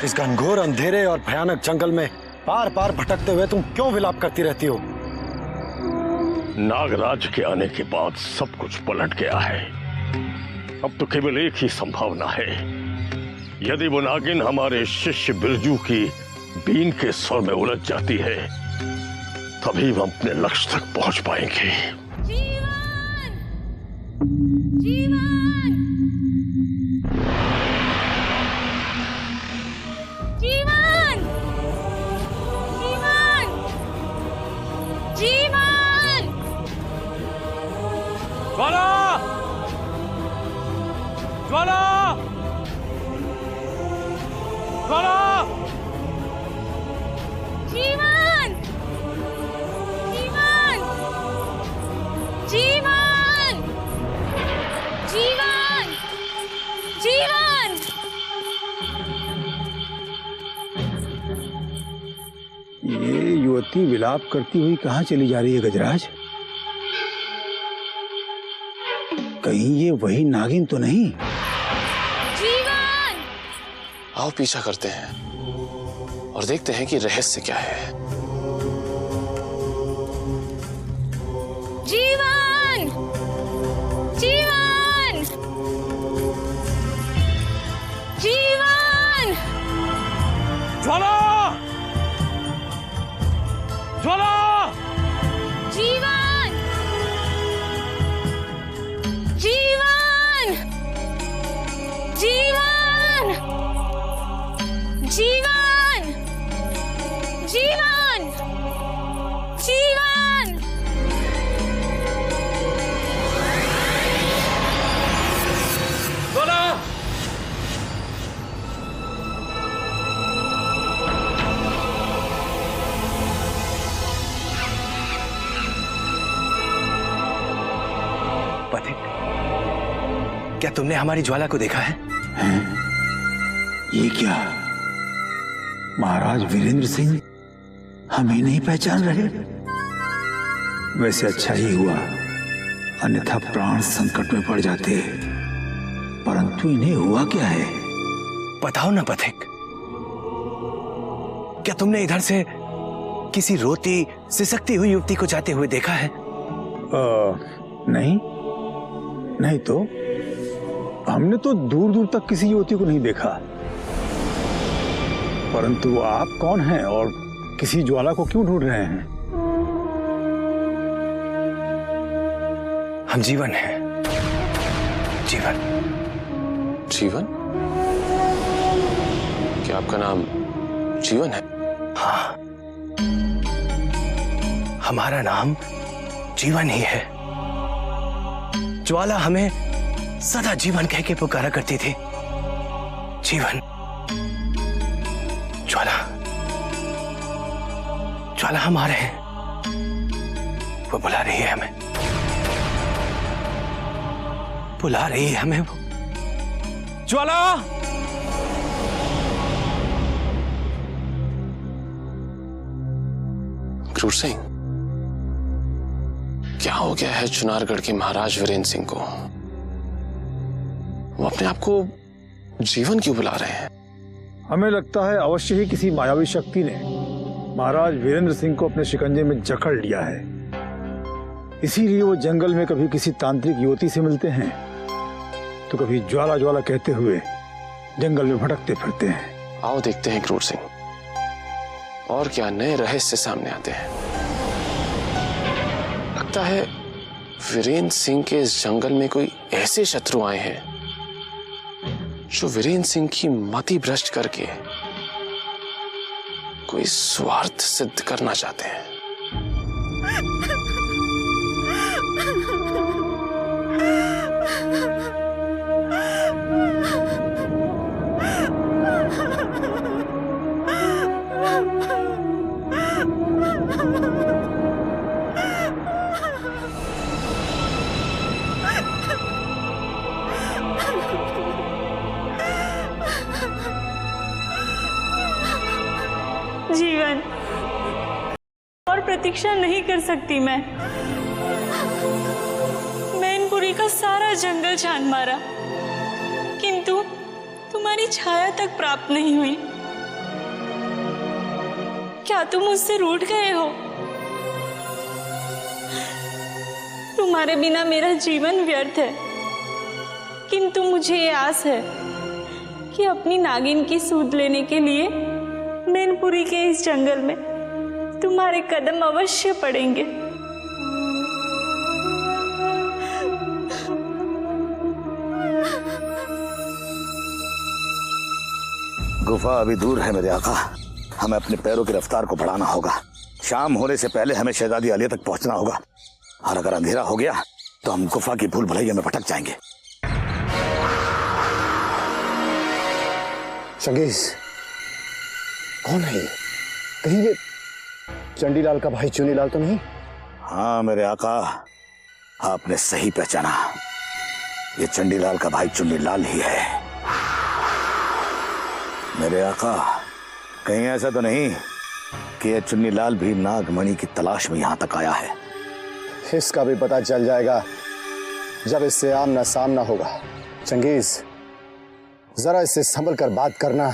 इस घनघोर अंधेरे और भयानक जंगल में पार पार भटकते हुए तुम क्यों विलाप करती रहती हो? नागराज के आने के बाद सब कुछ पलट गया है। अब तो केवल एक ही संभावना है। यदि वो नागिन हमारे शिष्य बिरजू की बीन के स्वर में उलझ जाती है, तभी हम अपने लक्ष्य तक पहुंच पाएंगे। जीवन! जीवन! जीवन! जीवन! जीवन! ज्वाला! ज्वाला! ज्वाला! जीवन! जीवन! जीवन! जीवन! जीवन! ये युवती विलाप करती हुई कहाँ चली जा रही है गजराज? कहीं ये वही नागिन तो नहीं? जीवन! आओ पीछा करते हैं और देखते हैं कि रहस्य क्या है। जीवन! जीवन! जीवन! ज्वाला! ज्वाला! जीवन! जीवन! जीवन! जीवन! जीवन! जीवन! ज्वाला! पथिक, क्या तुमने हमारी ज्वाला को देखा है? ये क्या? महाराज वीरेंद्र सिंह हमें नहीं पहचान रहे? वैसे अच्छा ही हुआ, अन्यथा प्राण संकट में पड़ जाते। परंतु इन्हें हुआ क्या है? बताओ ना पथिक, क्या तुमने इधर से किसी रोती सिसकती हुई युवती को जाते हुए देखा है? नहीं, नहीं तो हमने तो दूर दूर तक किसी युवती को नहीं देखा। परंतु आप कौन हैं और किसी ज्वाला को क्यों ढूंढ रहे हैं? हम जीवन हैं। जीवन। जीवन? क्या आपका नाम जीवन है? हाँ, हमारा नाम जीवन ही है। ज्वाला हमें सदा जीवन कह के पुकारा करती थी। जीवन। ज्वाला, ज्वाला हमारे हैं। वो बुला रही है हमें, बुला रही है हमें वो। ज्वाला! क्रूर सिंह, क्या हो गया है चुनारगढ़ के महाराज वीरेंद्र सिंह को? वो अपने आप को जीवन क्यों बुला रहे हैं? हमें लगता है अवश्य ही किसी मायावी शक्ति ने महाराज वीरेंद्र सिंह को अपने शिकंजे में जकड़ लिया है। इसीलिए वो जंगल में कभी किसी तांत्रिक युवती से मिलते हैं तो कभी ज्वाला ज्वाला कहते हुए जंगल में भटकते फिरते हैं। आओ देखते हैं क्रूर सिंह, और क्या नए रहस्य सामने आते हैं। लगता है वीरेंद्र सिंह के इस जंगल में कोई ऐसे शत्रु आए हैं जो वीरेंद्र सिंह की मति भ्रष्ट करके कोई स्वार्थ सिद्ध करना चाहते हैं। जीवन, और प्रतीक्षा नहीं कर सकती मैं मैनपुरी का सारा जंगल छान मारा, किंतु तुम्हारी छाया तक प्राप्त नहीं हुई। क्या तुम मुझसे रूठ गए हो? तुम्हारे बिना मेरा जीवन व्यर्थ है, किंतु मुझे ये आस है कि अपनी नागिन की सूद लेने के लिए मैनपुरी के इस जंगल में तुम्हारे कदम अवश्य पड़ेंगे। गुफा अभी दूर है मेरे आका, हमें अपने पैरों की रफ्तार को बढ़ाना होगा। शाम होने से पहले हमें शहजादी आलिया तक पहुंचना होगा, और अगर अंधेरा हो गया तो हम गुफा की भूल भुलैया में भटक जाएंगे। चंगेज, कौन है ये? कहीं ये चंडीलाल का भाई चुन्नीलाल तो नहीं? हाँ मेरे आका, आपने सही पहचाना, ये चंडीलाल का भाई चुन्नीलाल ही है। मेरे आका, कहीं ऐसा तो नहीं कि ये चुन्नीलाल भी नागमणि की तलाश में यहां तक आया है? इसका भी पता चल जाएगा जब इससे आमना सामना होगा। चंगेज, जरा इससे संभल कर बात करना।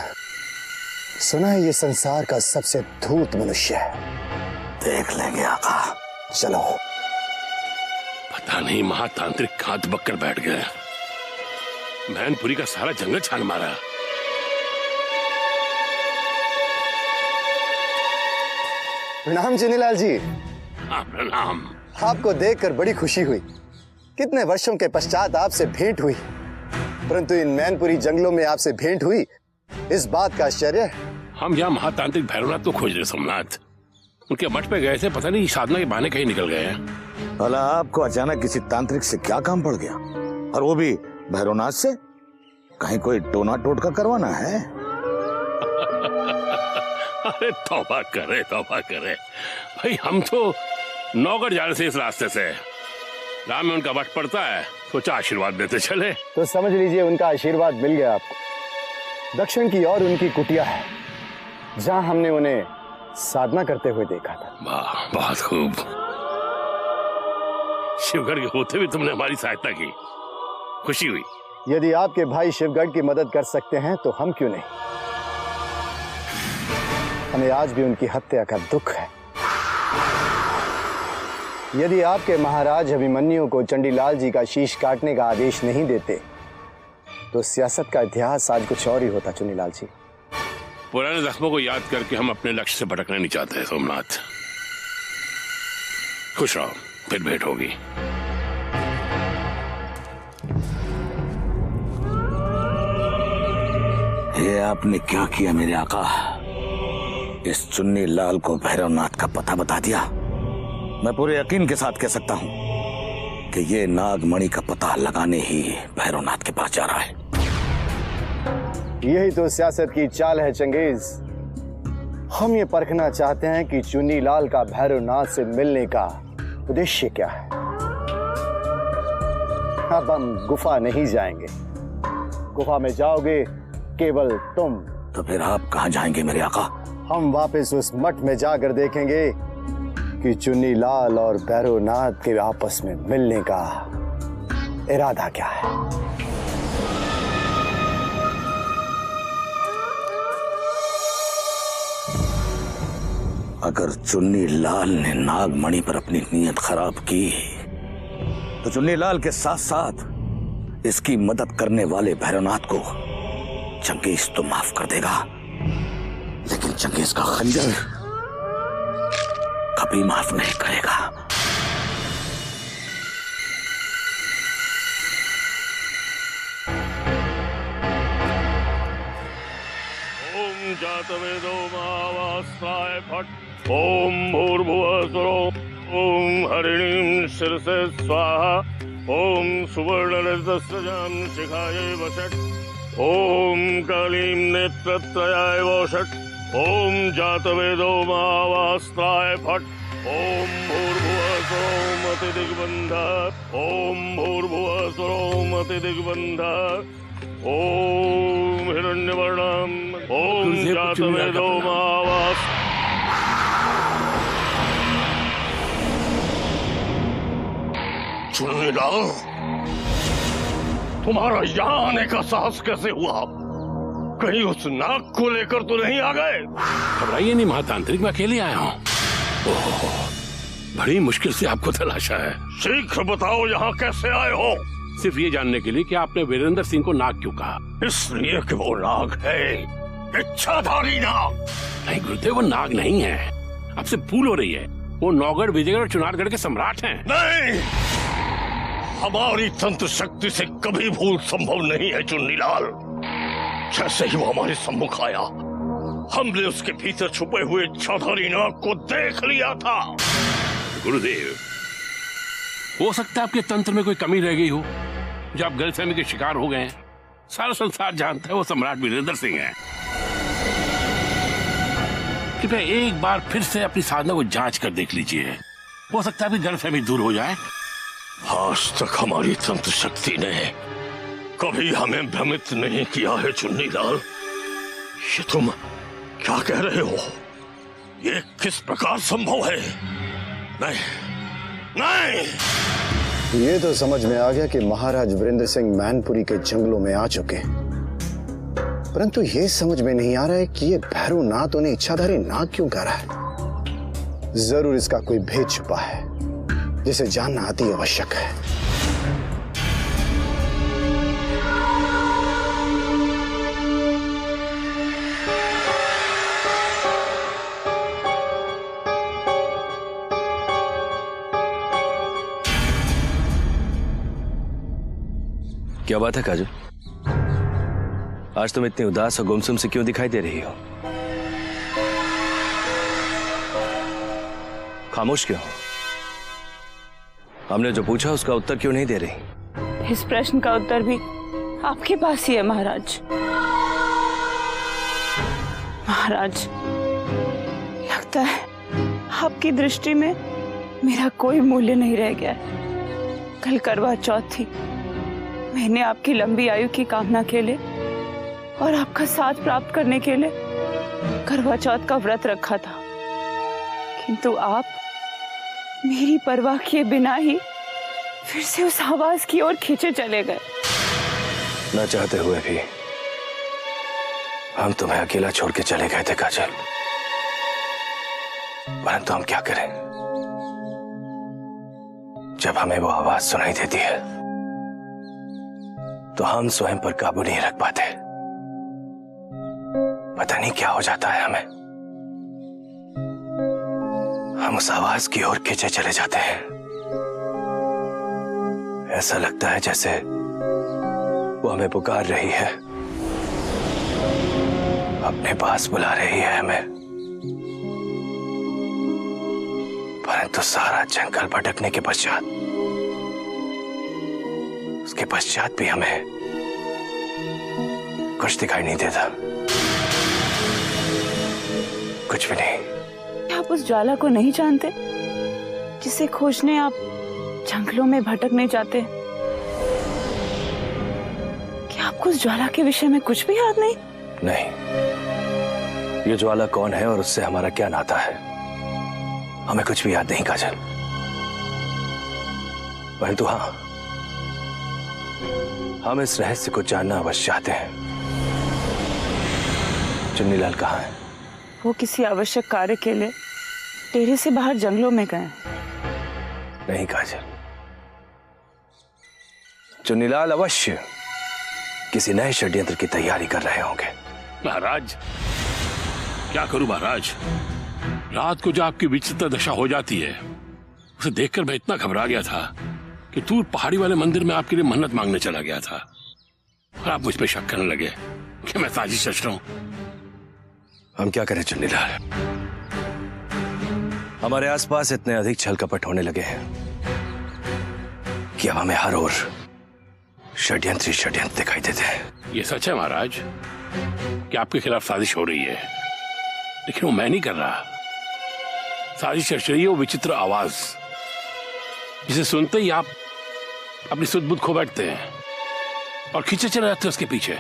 सुना है ये संसार का सबसे धूर्त मनुष्य है। देख लेंगे आका, चलो। पता नहीं महातांत्रिक कहां दबक कर बैठ गया। मैनपुरी का सारा जंगल छान मारा। प्रणाम चुन्नीलाल जी। हाँ प्रणाम। आपको देखकर बड़ी खुशी हुई। कितने वर्षों के पश्चात आपसे भेंट हुई, परंतु इन मैनपुरी जंगलों में आपसे भेंट हुई, इस बात का आश्चर्य है। हम यहाँ महातांत्रिक भैरवनाथ को खोज रहे सोमनाथ। उनके मठ पे गए थे, पता नहीं साधना के बहाने कहीं निकल गए हैं। भला आपको अचानक किसी तांत्रिक से क्या काम पड़ गया, और वो भी भैरवनाथ से? कहीं कोई टोना टोटका करवाना है? अरे तौबा करे भाई, हम तो नौगढ़ जा रहे थे इस रास्ते से। राम में उनका वट पड़ता है, सोचा आशीर्वाद देते चले। तो समझ लीजिए उनका आशीर्वाद मिल गया आपको। दक्षिण की ओर उनकी कुटिया है, जहां हमने उन्हें साधना करते हुए देखा था। वाह, बहुत खूब। शिवगढ़ के होते भी तुमने हमारी सहायता की, खुशी हुई। यदि आपके भाई शिवगढ़ की मदद कर सकते हैं तो हम क्यों नहीं। हमें आज भी उनकी हत्या का दुख है। यदि आपके महाराज अभिमन्यु को चंडीलाल जी का शीश काटने का आदेश नहीं देते तो सियासत का इतिहास आज कुछ और ही होता। चुन्नीलाल जी, पुराने जख्मों को याद करके हम अपने लक्ष्य से भटकना नहीं चाहते सोमनाथ। खुश रहो, फिर भेंट होगी। ये आपने क्या किया मेरे आका? इस चुन्नीलाल को भैरवनाथ का पता बता दिया। मैं पूरे यकीन के साथ कह सकता हूं कि ये नागमणि का पता लगाने ही भैरवनाथ के पास जा रहा है। यही तो सियासत की चाल है चंगेज। हम ये परखना चाहते हैं कि चुन्नीलाल का भैरवनाथ से मिलने का उद्देश्य क्या है। अब हम गुफा नहीं जाएंगे। गुफा में जाओगे केवल तुम। तो फिर आप कहां जाएंगे मेरे आका? हम वापस उस मठ में जाकर देखेंगे कि चुन्नीलाल और भैरवनाथ के आपस में मिलने का इरादा क्या है। अगर चुन्नीलाल ने नागमणि पर अपनी नीयत खराब की तो चुन्नीलाल के साथ साथ इसकी मदद करने वाले भैरवनाथ को चंगेज तो माफ कर देगा, लेकिन चंगेज का खंजर कभी माफ नहीं करेगा। ओम जातवेदो महावास्ताय फट। ओम भूर्भुवः स्वः। ओम हरिणीं शिरसे स्वाहा। ओम सुवर्णरजतस्रजां शिखायै वषट्। ओम कालीं नेत्रत्रयाय वषट्। ओम जातवेदो महावास्ताय फट। ओम भूर्भुवः स्वः मति दिग्बन्धः। ओम भूर्भुवः स्वः मति दिग्बन्धः। ओम हिरण्यवर्णम्। ओम जातवेदो महावास्ताय। चुन्नीलाल, तुम्हारा यहाँ आने का साहस कैसे हुआ? कहीं उस नाग को लेकर तो नहीं आ गए? घबराइए नहीं महातांत्रिक, मैं अकेले आया हूँ। बड़ी मुश्किल से आपको तलाशा है। शीघ्र बताओ यहाँ कैसे आए हो? सिर्फ ये जानने के लिए कि आपने वीरेंद्र सिंह को नाग क्यों कहा। इसलिए कि वो नाग है, इच्छाधारी नाग। नहीं गुरुदेव, वो नाग नहीं है, आपसे भूल हो रही है। वो नौगढ़, विजयगढ़ और चुनारगढ़ के सम्राट हैं। नहीं, हमारी तंत्र शक्ति से कभी भूल संभव नहीं है चुन्नीलाल। जैसे ही वो हमारे सम्मुख आया, हमने उसके भीतर छुपे हुए इच्छाधारी नाग को देख लिया था। गुरुदेव, हो सकता है आपके तंत्र में कोई कमी रह गई हो, जो आप गलतफहमी के शिकार हो गए हैं। सारा संसार जानता है वो सम्राट वीरेंद्र सिंह है। कृपया एक बार फिर से अपनी साधना को जांच कर देख लीजिए, हो सकता है आपकी गलतफहमी दूर हो जाए। आज तक हमारी तंत्र शक्ति ने कभी हमें भ्रमित नहीं किया है चुन्नीलाल। ये तुम क्या कह रहे हो? ये किस प्रकार संभव है? नहीं, नहीं। ये तो समझ में आ गया कि महाराज वीरेंद्र सिंह मैनपुरी के जंगलों में आ चुके, परंतु ये समझ में नहीं आ रहा है कि ये भैरवनाथ उन्हें इच्छाधारी नाग क्यों कह रहा है। जरूर इसका कोई भेद छुपा है जिसे जानना अति आवश्यक है। क्या बात है काजल? आज तुम इतनी उदास और गुमसुम से क्यों दिखाई दे रही हो? खामोश क्यों? हमने जो पूछा उसका उत्तर क्यों नहीं दे रही? इस प्रश्न का उत्तर भी आपके पास ही है महाराज। महाराज, लगता है आपकी दृष्टि में मेरा कोई मूल्य नहीं रह गया है। कल करवा चौथ थी, मैंने आपकी लंबी आयु की कामना के लिए और आपका साथ प्राप्त करने के लिए करवा चौथ का व्रत रखा था, किंतु आप मेरी परवाह किए बिना ही फिर से उस आवाज की ओर खींचे चले गए। न चाहते हुए भी हम तुम्हें अकेला छोड़ के चले गए थे काजल, परंतु हम क्या करें जब हमें वो आवाज सुनाई देती है तो हम स्वयं पर काबू नहीं रख पाते। पता नहीं क्या हो जाता है हमें, हम उस आवाज की ओर खींचे चले जाते हैं। ऐसा लगता है जैसे वो हमें पुकार रही है, अपने पास बुला रही है हमें, परंतु सारा जंगल भटकने के पश्चात, उसके पश्चात भी हमें कुछ दिखाई नहीं देता, कुछ भी नहीं। आप उस ज्वाला को नहीं जानते जिसे खोजने आप जंगलों में भटकने जाते? क्या आपको उस ज्वाला के विषय में कुछ भी याद नहीं? नहीं, ये ज्वाला कौन है और उससे हमारा क्या नाता है, हमें कुछ भी याद नहीं काजल। परंतु हाँ, हम इस रहस्य को जानना अवश्य चाहते हैं। चुन्नीलाल कहाँ है? वो किसी आवश्यक कार्य के लिए डेरे से बाहर जंगलों में गए। नहीं काजल, चुन्नीलाल अवश्य किसी नए षड्यंत्र की तैयारी कर रहे होंगे। महाराज, क्या करूं महाराज, रात को जो आपकी विचित्र दशा हो जाती है उसे देखकर मैं इतना घबरा गया था कि दूर पहाड़ी वाले मंदिर में आपके लिए मन्नत मांगने चला गया था और आप मुझ पे शक करने लगे कि मैं साजिश रच रहा हूं। हम क्या करें चुन्नीलाल, हमारे आसपास इतने अधिक छल कपट होने लगे हैं कि अब हमें हर ओर षड्यंत्र दिखाई देते हैं। ये सच है महाराज कि आपके खिलाफ साजिश हो रही है, लेकिन वो मैं नहीं कर रहा। साजिश रच रही है वो विचित्र आवाज, जिसे सुनते ही आप अपनी सुध-बुध खो बैठते हैं और खींचे चले जाते हैं उसके पीछे।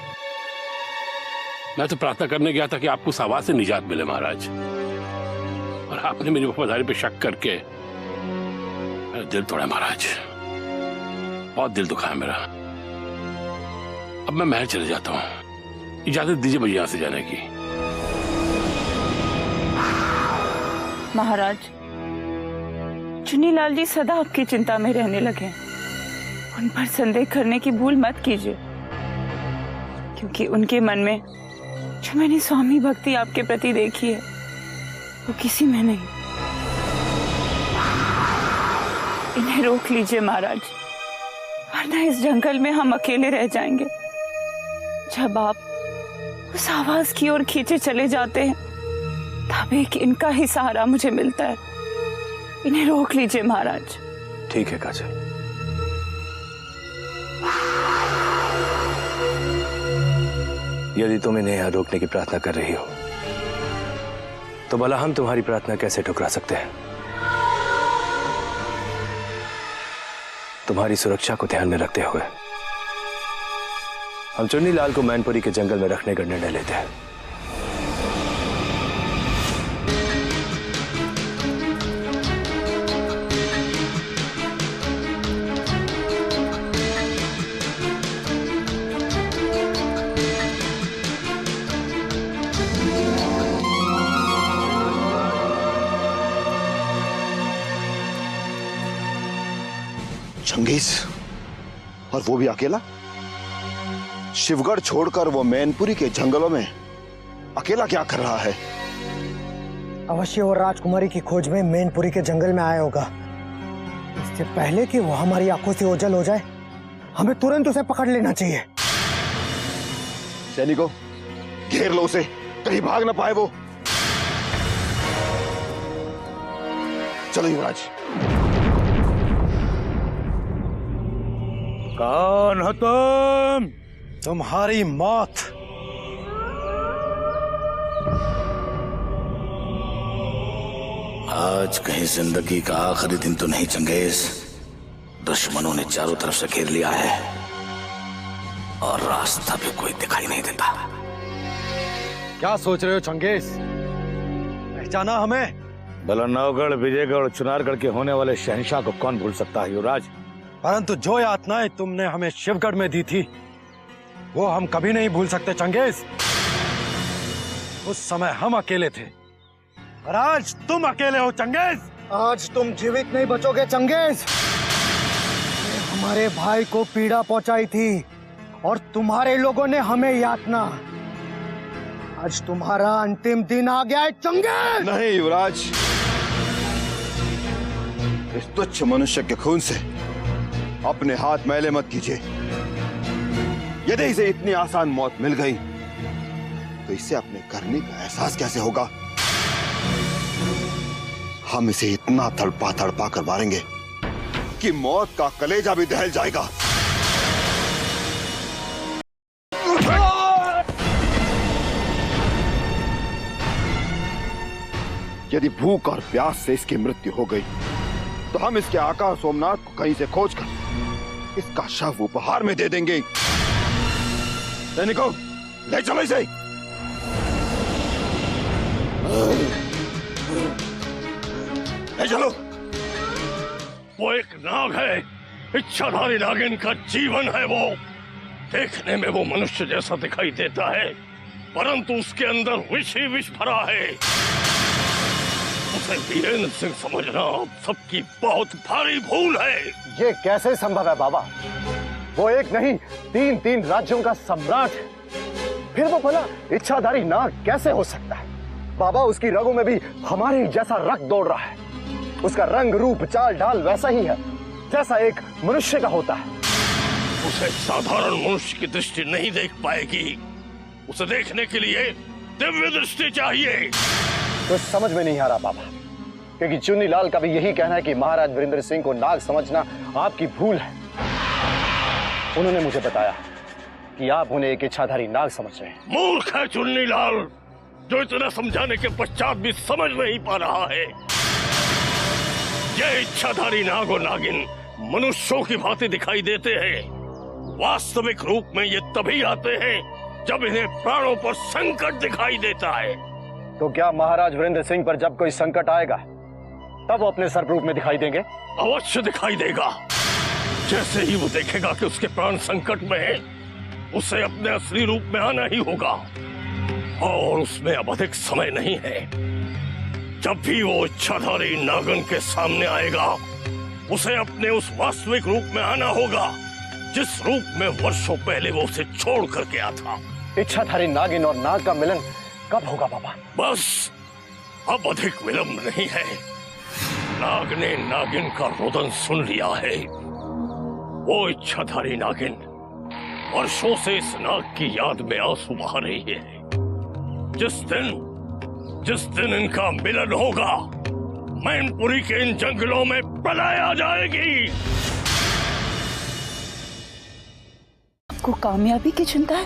मैं तो प्रार्थना करने गया था कि आपको उस आवाज से निजात मिले महाराज, और आपने मेरी वफादारी पे शक करके मेरा दिल तोड़ा महाराज, बहुत दिल दुखा है मेरा। अब मैं महल चले जाता हूँ, इजाजत दीजिए मुझे यहाँ से जाने की। महाराज, चुन्नीलाल जी सदा आपकी चिंता में रहने लगे। उन पर संदेह करने की भूल मत कीजिए, क्योंकि उनके मन में जो मैंने स्वामी भक्ति आपके प्रति देखी है वो किसी में नहीं। इन्हें रोक लीजिए महाराज, वरना इस जंगल में हम अकेले रह जाएंगे। जब आप उस आवाज की ओर खींचे चले जाते हैं तब एक इनका ही सहारा मुझे मिलता है। इन्हें रोक लीजिए महाराज। ठीक है काजल। यदि तुम इन्हें यहां रोकने की प्रार्थना कर रही हो तो भला हम तुम्हारी प्रार्थना कैसे ठुकरा सकते हैं? तुम्हारी सुरक्षा को ध्यान में रखते हुए हम चुन्नीलाल को मैनपुरी के जंगल में रखने का निर्णय लेते हैं। चंगेज, और वो भी अकेला? शिवगढ़ छोड़कर वो मैनपुरी के जंगलों में अकेला क्या कर रहा है? अवश्य वो राजकुमारी की खोज में मैनपुरी के जंगल में आया होगा। इससे पहले कि वो हमारी आंखों से ओझल हो जाए, हमें तुरंत उसे पकड़ लेना चाहिए। सैनिकों, घेर लो उसे, कहीं भाग ना पाए वो। चलो युवराज। कौन हो तुम? तुम्हारी मौत। आज कहीं जिंदगी का आखिरी दिन तो नहीं चंगेज। दुश्मनों ने चारों तरफ से घेर लिया है और रास्ता भी कोई दिखाई नहीं देता। क्या सोच रहे हो चंगेज? पहचाना हमें? भला नवगढ़, विजयगढ़, चुनारगढ़ के होने वाले शहंशाह को कौन भूल सकता है युवराज? परंतु जो यातनाएं तुमने हमें शिवगढ़ में दी थी वो हम कभी नहीं भूल सकते चंगेज। उस समय हम अकेले थे और आज तुम अकेले हो चंगेज। आज तुम जीवित नहीं बचोगे चंगेज। हमारे भाई को पीड़ा पहुंचाई थी और तुम्हारे लोगों ने हमें यातना। आज तुम्हारा अंतिम दिन आ गया है चंगेज। नहीं युवराज, इस तुच्छ मनुष्य के खून से अपने हाथ मैले मत कीजिए। यदि इसे इतनी आसान मौत मिल गई तो इसे अपने करने का एहसास कैसे होगा? हम इसे इतना तड़पा तड़पा कर मारेंगे कि मौत का कलेजा भी दहल जाएगा। यदि भूख और प्यास से इसकी मृत्यु हो गई तो हम इसके आका सोमनाथ को कहीं से खोजकर इसका शव उपहार में दे देंगे। सैनिकों, ले चलो इसे। ले चलो। वो एक नाग है, इच्छाधारी नागिन का जीवन है वो। देखने में वो मनुष्य जैसा दिखाई देता है, परंतु उसके अंदर विष ही विष भरा है। उसे वीरेंद्र सिंह समझना आप सबकी बहुत भारी भूल है। ये कैसे संभव है बाबा? वो एक नहीं, तीन राज्यों का सम्राट है। फिर वो भला इच्छाधारी नाग कैसे हो सकता है? बाबा, उसकी रगों में भी हमारे जैसा रक्त दौड़ रहा है। उसका रंग, रूप, चाल ढाल वैसा ही है जैसा एक मनुष्य का होता है। उसे साधारण मनुष्य की दृष्टि नहीं देख पाएगी। उसे देखने के लिए दिव्य दृष्टि चाहिए। तो समझ में नहीं आ रहा बाबा, क्योंकि चुन्नीलाल का भी यही कहना है कि महाराज वीरेंद्र सिंह को नाग समझना आपकी भूल है। उन्होंने मुझे बताया कि आप उन्हें एक इच्छाधारी नाग समझ रहे हैं। मूर्ख है चुन्नीलाल, जो इतना समझाने के पश्चात भी समझ नहीं पा रहा है। ये इच्छाधारी नाग और नागिन मनुष्यों की भांति दिखाई देते हैं। वास्तविक रूप में ये तभी आते हैं जब इन्हें प्राणों पर संकट दिखाई देता है। तो क्या महाराज वीरेंद्र सिंह पर जब कोई संकट आएगा तब वो अपने सर्प रूप में दिखाई देंगे? अवश्य दिखाई देगा। जैसे ही वो देखेगा कि उसके प्राण संकट में हैं, उसे अपने असली रूप में आना ही होगा और उसमें अब अधिक समय नहीं है। जब भी वो इच्छाधारी नागिन के सामने आएगा उसे अपने उस वास्तविक रूप में आना होगा जिस रूप में वर्षों पहले वो उसे छोड़ कर गया था। इच्छाधारी नागिन और नाग का मिलन कब होगा पापा? बस अब अधिक विलंब नहीं है। नाग ने नागिन का रोदन सुन लिया है। वो इच्छाधारी नागिन वर्षों से इस नाग की याद में आंसू बहा रही है। जिस दिन इनका मिलन होगा मैनपुरी के इन जंगलों में प्रलय आ जाएगी। आपको कामयाबी की चिंता है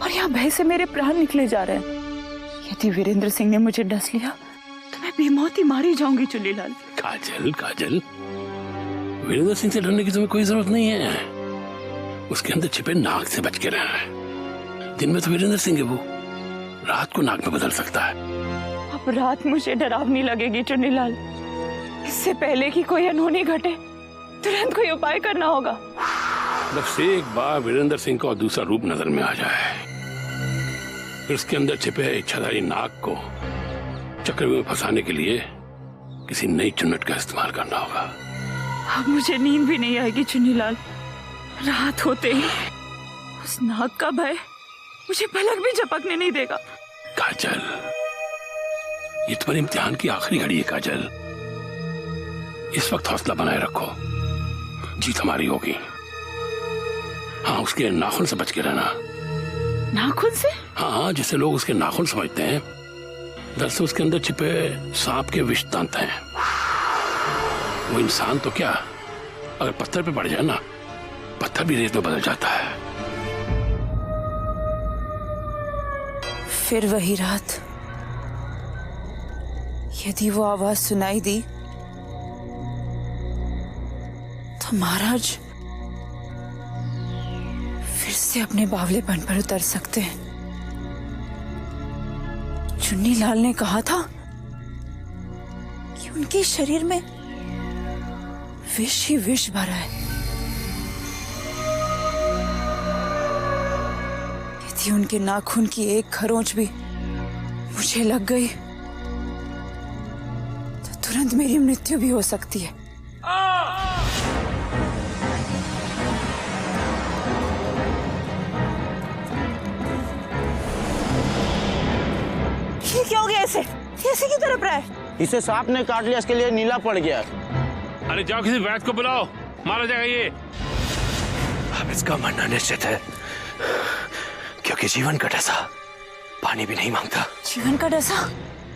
और यहाँ भय से मेरे प्राण निकले जा रहे हैं। यदि वीरेंद्र सिंह ने मुझे डस लिया तो मैं बेमौती मारी जाऊंगी चुन्नीलाल। काजल काजल, वीरेंद्र सिंह से डरने की तुम्हें कोई जरूरत नहीं है। उसके अंदर छिपे नाग से बच के रहना है। दिन में तो वीरेंद्र सिंह है वो, रात को नाग में बदल सकता है। अब रात मुझे डरावनी लगेगी चुन्नीलाल। इससे पहले कि कोई अनहोनी घटे तुरंत कोई उपाय करना होगा। बस एक बार वीरेंद्र सिंह का दूसरा रूप नजर में आ जाए, फिर उसके अंदर छिपे इच्छाधारी नाग को चक्रव्यूह में फंसाने के लिए किसी नई चुन्नट का इस्तेमाल करना होगा। अब मुझे नींद भी नहीं आएगी चुन्नीलाल। रात होते ही उस नाग का भय मुझे पलक भी झपकने नहीं देगा। काजल, ये तुम्हारे इम्तिहान की आखिरी घड़ी है काजल। इस वक्त हौसला बनाए रखो, जीत हमारी होगी। हाँ, उसके नाखून से बच के रहना। नाखून से? हाँ, जिसे लोग उसके नाखून समझते हैं, दरअसल उसके अंदर छिपे सांप के विष दांत हैं। वो इंसान तो क्या, अगर पत्थर पे पड़ जाए ना, पत्थर भी रेत में बदल जाता है। फिर वही रात, यदि वो आवाज सुनाई दी तो महाराज फिर से अपने बावलेपन पर उतर सकते हैं। चुन्नीलाल ने कहा था कि उनके शरीर में विष ही विष भरा है। यदि उनके नाखून की एक खरोंच भी मुझे लग गई तो तुरंत मेरी मृत्यु भी हो सकती है। ये क्या हो गया? ऐसे की तरफ रहा है? इसे सांप ने काट लिया, इसके लिए नीला पड़ गया। अरे जाओ किसी वैद्य को बुलाओ, मारा जाएगा ये। अब इसका मरना निश्चित है, क्योंकि जीवन का डसा पानी भी नहीं मांगता। जीवन का डसा?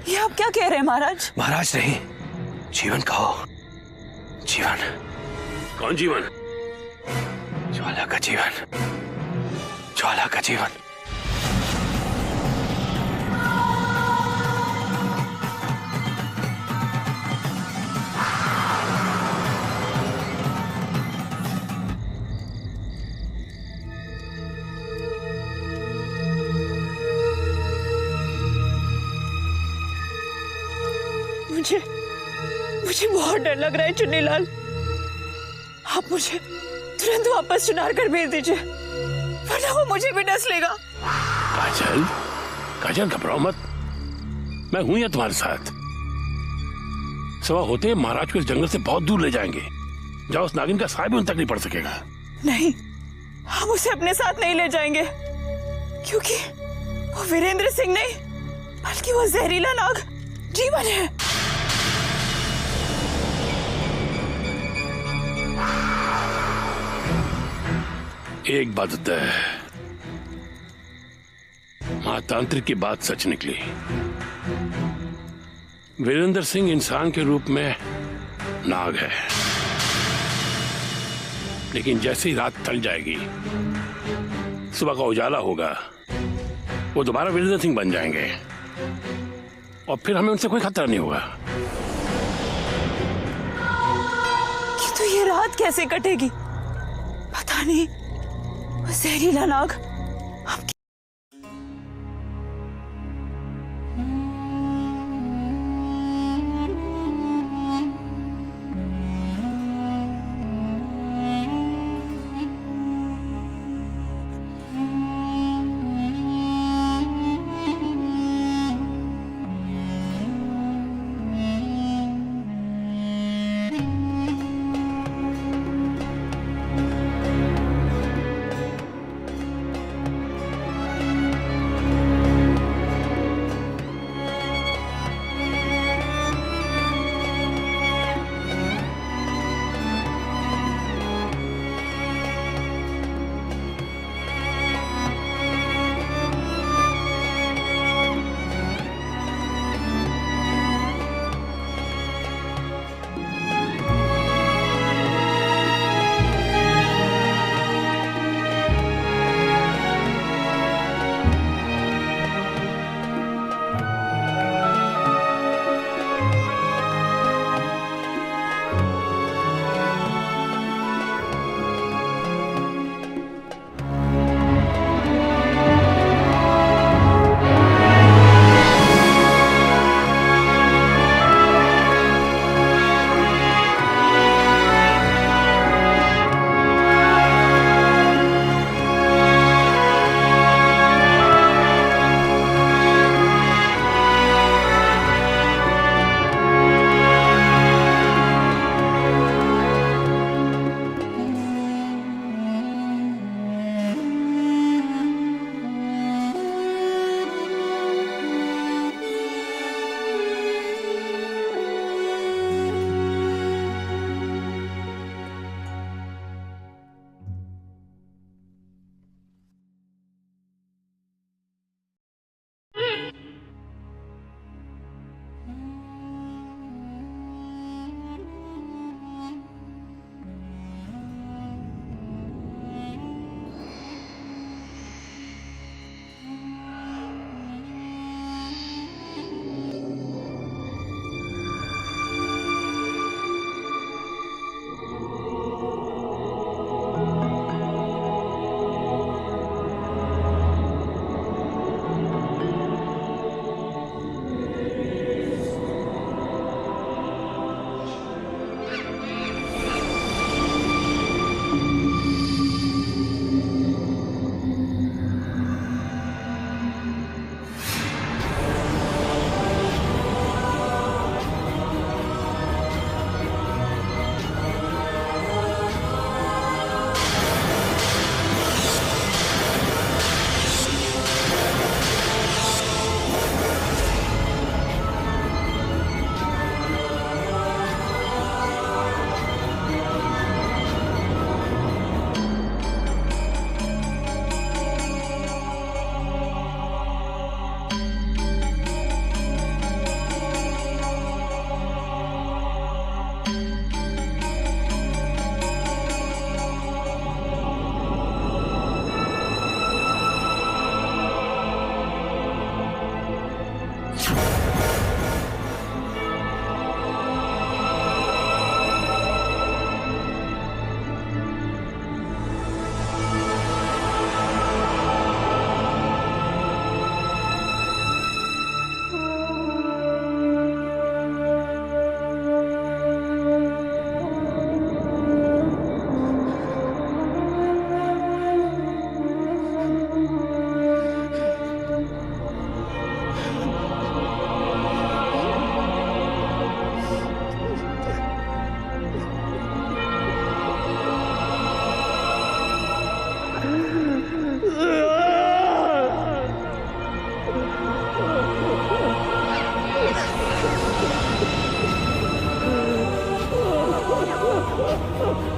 ये आप क्या कह रहे हैं महाराज? महाराज नहीं, जीवन कहो। जीवन। कौन जीवन? ज्वाला का जीवन, ज्वाला का जीवन। मुझे बहुत डर लग रहा है चुन्नीलाल। आप मुझे तुरंत वापस चुनार कर भेज दीजिए, वरना वो मुझे भी डस लेगा। काजल, काजल घबराओ मत, मैं हूं या तुम्हारे साथ। सुबह होते महाराज को इस जंगल से बहुत दूर ले जाएंगे, जहां उस नागिन का साया भी उन तक नहीं पड़ सकेगा। नहीं, हम उसे अपने साथ नहीं ले जाएंगे, क्योंकि वो वीरेंद्र सिंह नहीं बल्कि वो जहरीला नाग जीवन है। एक बात तय है, महातांत्रिक की बात सच निकली। वीरेंद्र सिंह इंसान के रूप में नाग है, लेकिन जैसे ही रात ढल जाएगी, सुबह का उजाला होगा, वो दोबारा वीरेंद्र सिंह बन जाएंगे और फिर हमें उनसे कोई खतरा नहीं होगा। तो ये रात कैसे कटेगी? पता नहीं, वो जहरीला नाग हम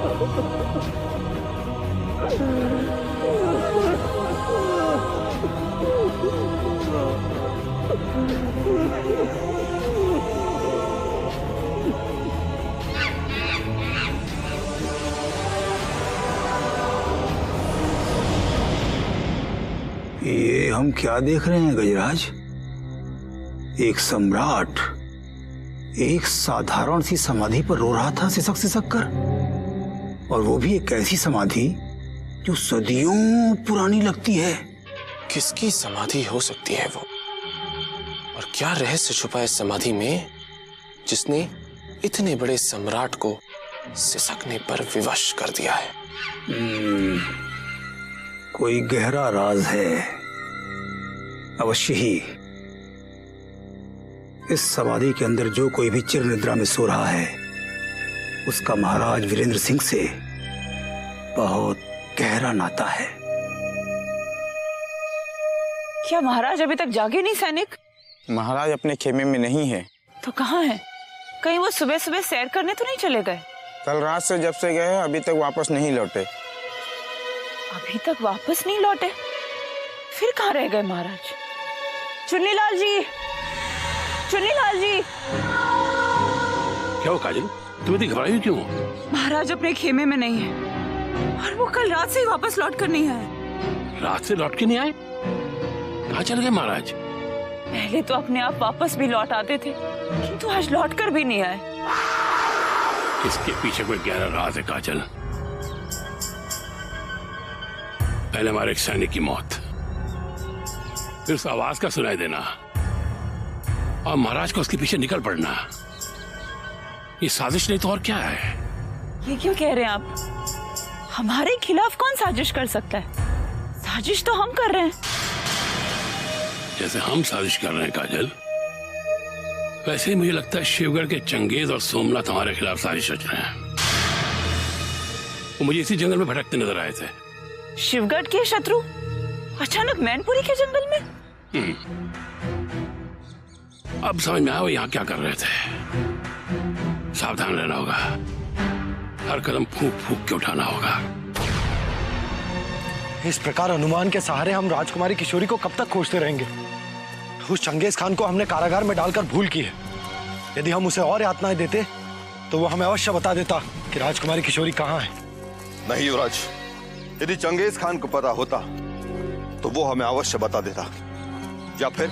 ये हम क्या देख रहे हैं गजराज? एक सम्राट एक साधारण सी समाधि पर रो रहा था सिसक सिसक कर, और वो भी एक ऐसी समाधि जो सदियों पुरानी लगती है। किसकी समाधि हो सकती है वो, और क्या रहस्य छुपा है समाधि में जिसने इतने बड़े सम्राट को सिसकने पर विवश कर दिया है? कोई गहरा राज है अवश्य ही। इस समाधि के अंदर जो कोई भी चिर निद्रा में सो रहा है उसका महाराज वीरेंद्र सिंह से बहुत गहरा नाता है। क्या महाराज अभी तक जागे नहीं सैनिक? महाराज अपने खेमे में नहीं है। तो कहाँ है? कहीं वो सुबह सुबह सैर करने तो नहीं चले गए? कल रात से जब से गए अभी तक वापस नहीं लौटे। अभी तक वापस नहीं लौटे? फिर कहाँ रह गए महाराज? चुन्नीलाल जी, चुन्नीलाल जी। क्या हो काजल, तुम इतनी घबराई क्यों? महाराज अपने खेमे में नहीं है और वो कल रात से ही वापस लौट कर नहीं आए। रात से लौट के नहीं आए? कहाँ चल गए महाराज? पहले तो अपने आप वापस भी लौट आते थे, किंतु आज लौट कर भी नहीं आए। इसके पीछे कोई गहरा राज है काजल। पहले हमारे एक सैनिक की मौत, फिर उस आवाज का सुनाई देना, और महाराज को उसके पीछे निकल पड़ना। ये साजिश नहीं तो और क्या है? ये क्यों कह रहे हैं आप? हमारे खिलाफ कौन साजिश कर सकता है? साजिश तो हम कर रहे हैं। जैसे हम साजिश कर रहे हैं काजल, वैसे ही मुझे लगता है शिवगढ़ के चंगेज और सोमनाथ हमारे खिलाफ साजिश रच रहे हैं। वो मुझे इसी जंगल में भटकते नजर आए थे। शिवगढ़ के शत्रु अचानक मैनपुरी के जंगल में? अब समझ में आया वो यहाँ क्या कर रहे थे। सावधान रहना होगा, हर कदम फूंक फूंक के उठाना होगा। इस प्रकार अनुमान के सहारे हम राजकुमारी किशोरी को कब तक खोजते रहेंगे? उस चंगेज खान को हमने कारागार में डालकर भूल की है। यदि हम उसे और यातनाएं देते तो वो हमें अवश्य बता देता कि राजकुमारी किशोरी कहाँ है। नहीं युवराज, यदि चंगेज खान को पता होता तो वो हमें अवश्य बता देता, या फिर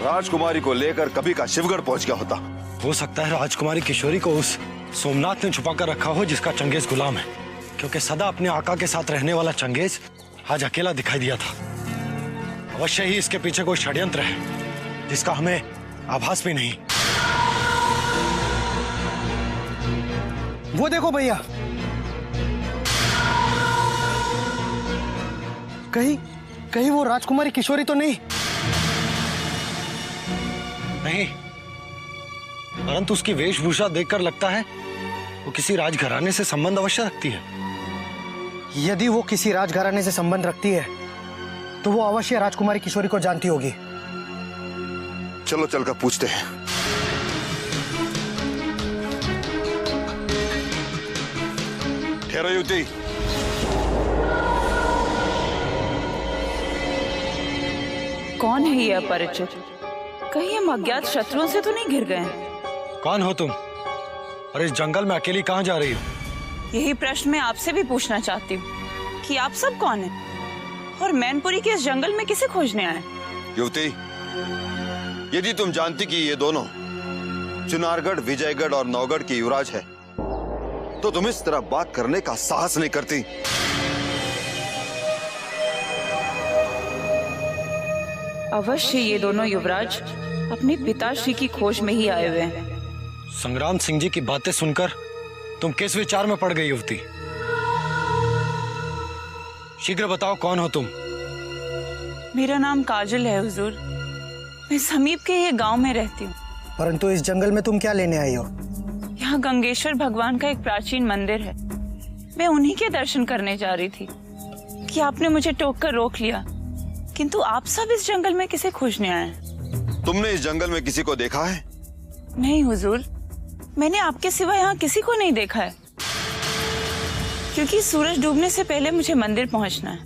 राजकुमारी को लेकर कभी का शिवगढ़ पहुंच गया होता। हो सकता है राजकुमारी किशोरी को उस सोमनाथ ने छुपा कर रखा हो जिसका चंगेज गुलाम है, क्योंकि सदा अपने आका के साथ रहने वाला चंगेज आज अकेला दिखाई दिया था। अवश्य ही इसके पीछे कोई षड्यंत्र है जिसका हमें आभास भी नहीं। वो देखो भैया, कहीं वो राजकुमारी किशोरी तो नहीं? नहीं, परंतु उसकी वेशभूषा देखकर लगता है वो किसी राजघराने से संबंध अवश्य रखती है। यदि वो किसी राजघराने से संबंध रखती है तो वो अवश्य राजकुमारी किशोरी को जानती होगी। चलो चलकर पूछते हैं। ठहरो युवती। कौन है ये अपरिचित? कहीं हम अज्ञात शत्रुओं से तो नहीं घिर गए? कौन हो तुम और इस जंगल में अकेली कहाँ जा रही हो? यही प्रश्न मैं आपसे भी पूछना चाहती हूँ कि आप सब कौन हैं और मैनपुरी के इस जंगल में किसे खोजने आए? युवती, यदि तुम जानती कि ये दोनों चुनारगढ़, विजयगढ़ और नौगढ़ के युवराज है तो तुम इस तरह बात करने का साहस नहीं करती। अवश्य ये दोनों युवराज अपने पिताश्री की खोज में ही आए हुए हैं। संग्राम सिंह जी की बातें सुनकर तुम किस विचार में पड़ गई युवती? शीघ्र बताओ, कौन हो तुम? मेरा नाम काजल है हुजूर। मैं समीप के ये गांव में रहती हूँ। परंतु इस जंगल में तुम क्या लेने आई हो? यहाँ गंगेश्वर भगवान का एक प्राचीन मंदिर है। मैं उन्हीं के दर्शन करने जा रही थी कि आपने मुझे टोक कर रोक लिया। किंतु आप सब इस जंगल में किसे खोजने आए? तुमने इस जंगल में किसी को देखा है? नहीं हुजूर, मैंने आपके सिवा यहाँ किसी को नहीं देखा है। क्योंकि सूरज डूबने से पहले मुझे मंदिर पहुंचना है।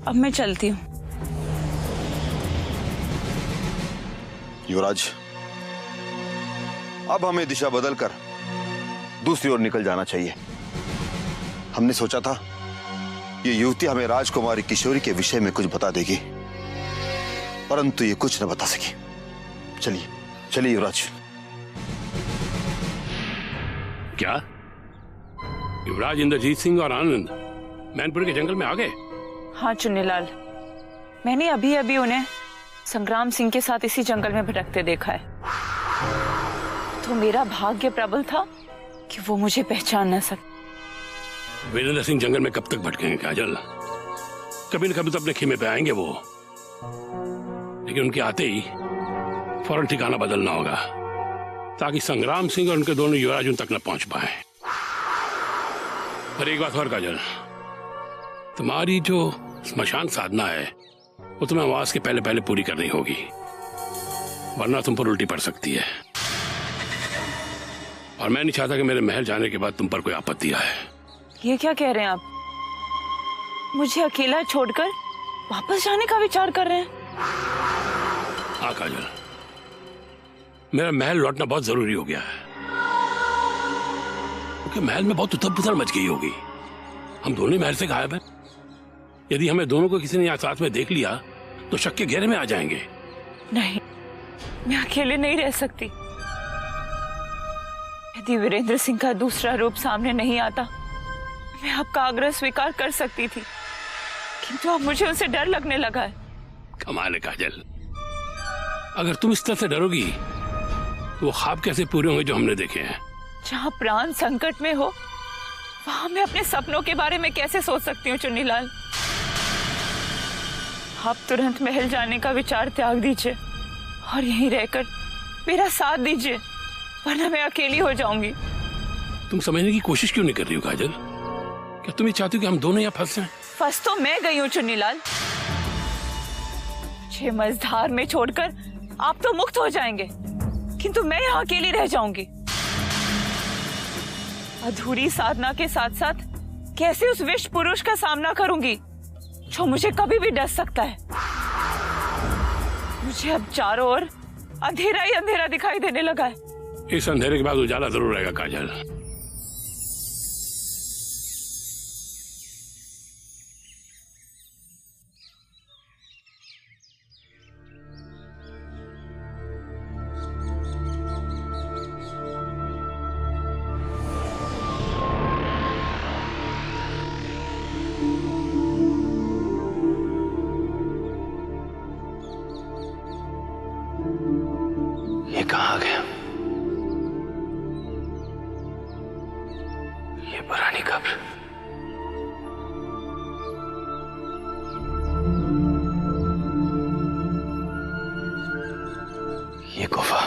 अब मैं चलती हूँ। युवराज, अब हमें दिशा बदलकर दूसरी ओर निकल जाना चाहिए। हमने सोचा था ये युवती हमें राजकुमारी किशोरी के विषय में कुछ बता देगी, परंतु ये कुछ न बता सकी। चलिए चलिए युवराज। क्या युवराज इंद्रजीत सिंह और आनंद मैनपुरी के जंगल में आ गए? हाँ चुन्नीलाल, मैंने अभी अभी उन्हें संग्राम सिंह के साथ इसी जंगल में भटकते देखा है। तो मेरा भाग्य प्रबल था कि वो मुझे पहचान न सके। वीरेंद्र सिंह जंगल में कब तक भटकेंगे काजल? कभी न कभी तो अपने खेमे पे आएंगे वो, लेकिन उनके आते ही फौरन ठिकाना बदलना होगा ताकि संग्राम सिंह और उनके दोनों युवराज उन तक न पहुंच पाए। पर एक बात और काजल, तुम्हारी जो स्मशान साधना है वो तुम्हें अमावस के पहले पहले पूरी करनी होगी, वरना तुम पर उल्टी पड़ सकती है। और मैं नहीं चाहता कि मेरे महल जाने के बाद तुम पर कोई आपत्ति आए। ये क्या कह रहे हैं आप? मुझे अकेला छोड़कर वापस जाने का विचार कर रहे हैं? हाँ काजल, मेरा महल लौटना बहुत जरूरी हो गया है, क्योंकि महल में बहुत उथल पुथल मच गई होगी। हम दोनों महल से गायब हैं। यदि हमें दोनों को किसी ने यहाँ साथ में देख लिया तो शक के घेरे में आ जाएंगे। नहीं, मैं अकेले नहीं रह सकती। यदि वीरेंद्र सिंह का दूसरा रूप सामने नहीं आता, मैं आपका आग्रह स्वीकार कर सकती थी, किंतु अब मुझे उनसे डर लगने लगा है। कमाल है काजल, अगर तुम इस तरह से डरोगी तो वो ख्वाब कैसे पूरे होंगे जो हमने देखे हैं? जहाँ प्राण संकट में हो वहां मैं अपने सपनों के बारे में कैसे सोच सकती हूँ चुन्नीलाल? आप तुरंत महल जाने का विचार त्याग दीजिए और यहीं रहकर मेरा साथ दीजिए, वरना मैं अकेली हो जाऊंगी। तुम समझने की कोशिश क्यों नहीं कर रही हो काजल? क्या तुम ये चाहती हो कि हम दोनों यहाँ फंस जाएं? फंस तो मैं गई हूँ चुन्नीलाल। मुझे मझधार में छोड़कर आप तो मुक्त हो जाएंगे, किंतु मैं यहाँ अकेली रह जाऊंगी। अधूरी साधना के साथ साथ कैसे उस विश्व पुरुष का सामना करूंगी जो मुझे कभी भी डस सकता है? मुझे अब चारों ओर अंधेरा ही अंधेरा दिखाई देने लगा है। इस अंधेरे के बाद उजाला जरूर रहेगा काजल। ये कहाँ आ गया? ये पुरानी कब्र। ये गुफा।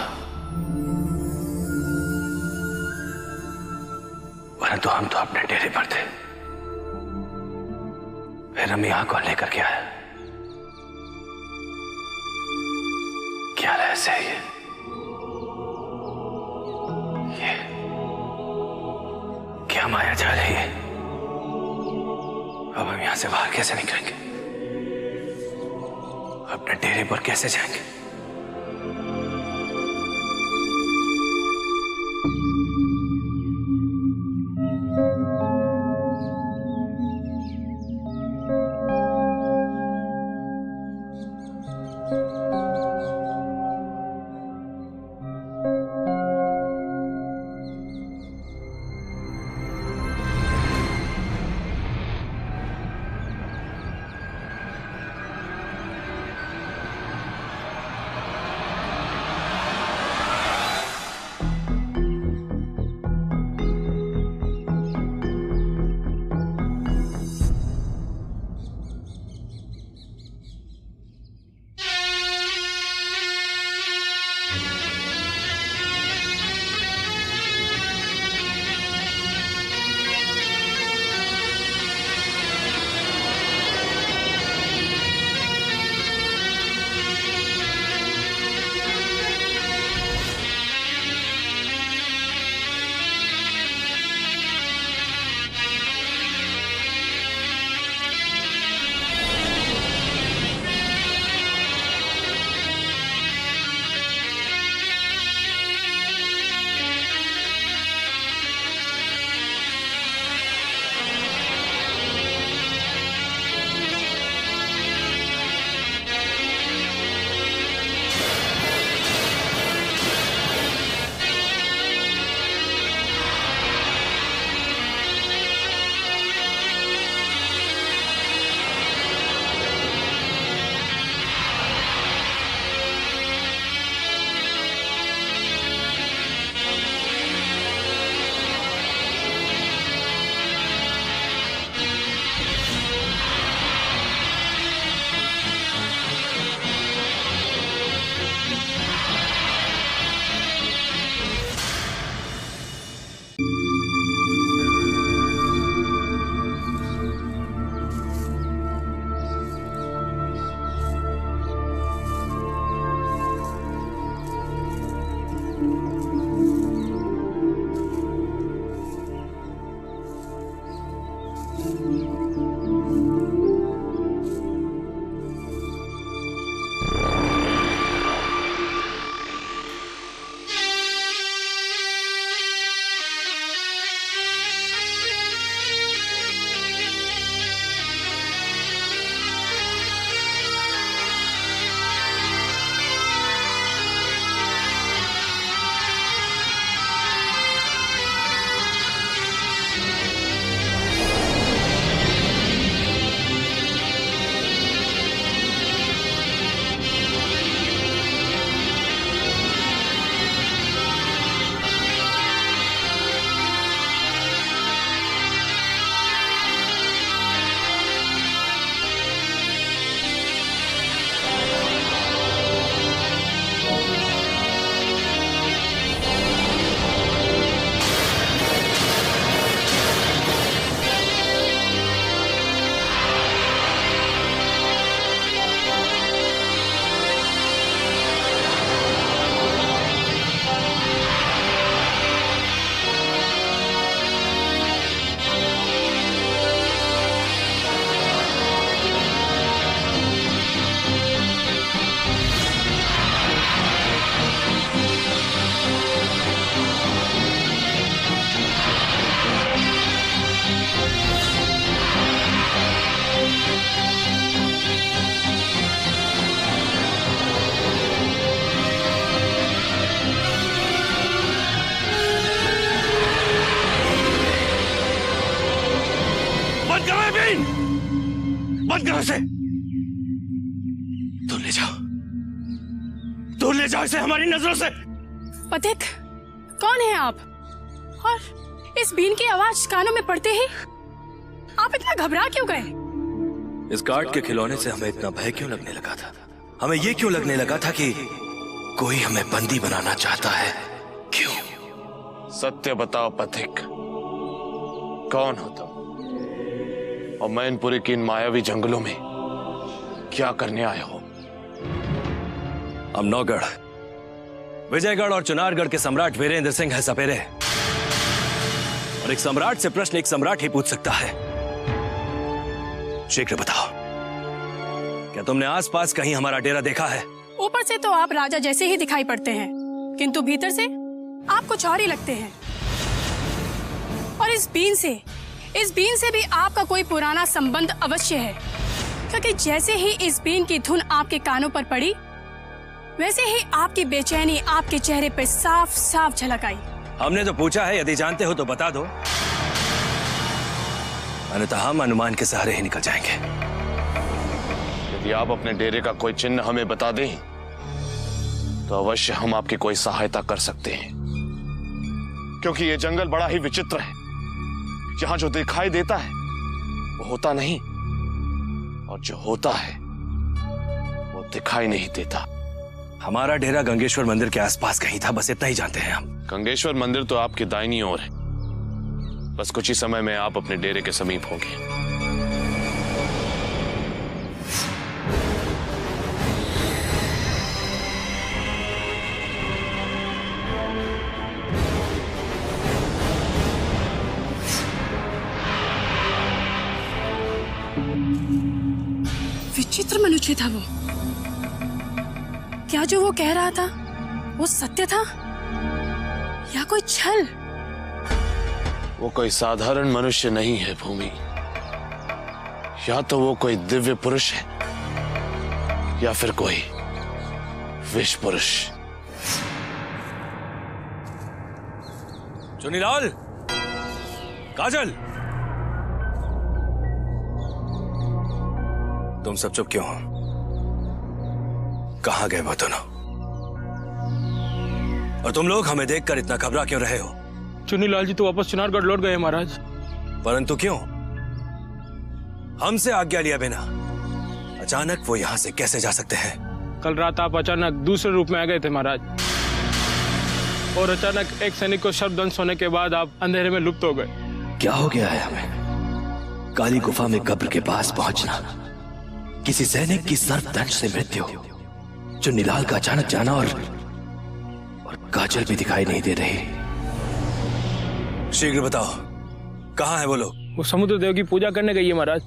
परंतु हम तो अपने डेरे पर थे, फिर हम यहां कौन लेकर के आया? क्या रहस्य है ये? क्या माया जा रही है? अब हम यहां से बाहर कैसे निकलेंगे? अपने डेरे पर कैसे जाएंगे? बंद करो इसे। दूर ले जाओ, दूर ले जाओ इसे हमारी नजरों से। पथिक, कौन है आप? और इस बीन की आवाज कानों में पड़ते ही आप इतना घबरा क्यों गए? इस गार्ड के खिलौने से हमें इतना भय क्यों लगने लगा था? हमें ये क्यों लगने लगा था कि कोई हमें बंदी बनाना चाहता है? क्यों? सत्य बताओ पथिक, कौन हो तुम और मैनपुरी की इन मायावी जंगलों में क्या करने आए हो? हम नौगढ़, विजयगढ़ और चुनारगढ़ के सम्राट वीरेंद्र सिंह है सपेरे। और एक सम्राट से प्रश्न एक सम्राट ही पूछ सकता है। शीघ्र बताओ, क्या तुमने आसपास कहीं हमारा डेरा देखा है? ऊपर से तो आप राजा जैसे ही दिखाई पड़ते हैं, किंतु भीतर से आप कुछ और ही लगते हैं। और इस बीन से भी आपका कोई पुराना संबंध अवश्य है, क्योंकि जैसे ही इस बीन की धुन आपके कानों पर पड़ी, वैसे ही आपकी बेचैनी आपके चेहरे पे साफ साफ झलक आई। हमने तो पूछा है, यदि जानते हो तो बता दो, अन्यथा हम अनुमान के सहारे ही निकल जाएंगे। यदि आप अपने डेरे का कोई चिन्ह हमें बता दें तो अवश्य हम आपकी कोई सहायता कर सकते हैं, क्योंकि ये जंगल बड़ा ही विचित्र है। यहाँ जो दिखाई देता है वो होता नहीं, और जो होता है वो दिखाई नहीं देता। हमारा डेरा गंगेश्वर मंदिर के आसपास कहीं था, बस इतना ही जानते हैं हम। गंगेश्वर मंदिर तो आपकी दाहिनी ओर है, बस कुछ ही समय में आप अपने डेरे के समीप होंगे। विचित्र मनुष्य था वो। क्या जो वो कह रहा था वो सत्य था या कोई छल? वो कोई साधारण मनुष्य नहीं है भूमि, या तो वो कोई दिव्य पुरुष है या फिर कोई विष पुरुष। चुनीलाल, काजल, तुम सब चुप क्यों हो? कहां गए वो दोनों? और तुम लोग हमें देखकर इतना घबरा क्यों रहे हो? चुनीलाल जी तो वापस चुनारगढ़ लौट गए महाराज। परंतु क्यों? हमसे आज्ञा लिया बिना अचानक वो यहां से कैसे जा सकते हैं? कल रात आप अचानक दूसरे रूप में आ गए थे महाराज, और अचानक एक सैनिक को सर्पदंश होने के बाद आप अंधेरे में लुप्त हो गए। क्या हो गया है हमें? काली गुफा में कब्र के पास पहुंचना, किसी सैनिक की सर्पदंश से मृत्यु, चुन्नीलाल का अचानक जाना, और काजल भी दिखाई नहीं दे रही। शीघ्र बताओ, कहां है वो लोग? वो समुद्र देव की पूजा करने गई है महाराज।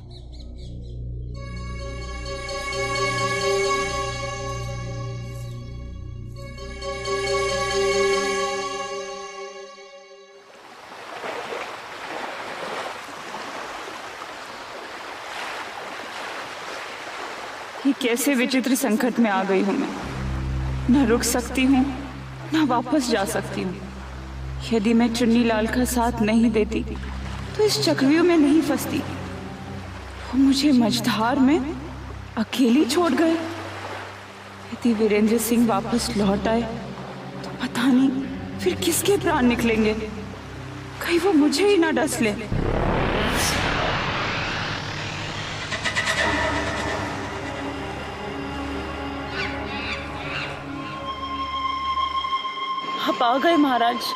ये कैसे विचित्र संकट में आ गई हूं मैं। न रुक सकती हूँ न वापस जा सकती हूँ। यदि मैं चुन्नी लाल का साथ नहीं देती तो इस चक्रव्यूह में नहीं फंसती। वो मुझे मझधार में अकेली छोड़ गए। यदि वीरेंद्र सिंह वापस लौट आए तो पता नहीं फिर किसके प्राण निकलेंगे। कहीं वो मुझे ही ना डस ले। आप आ गए महाराज।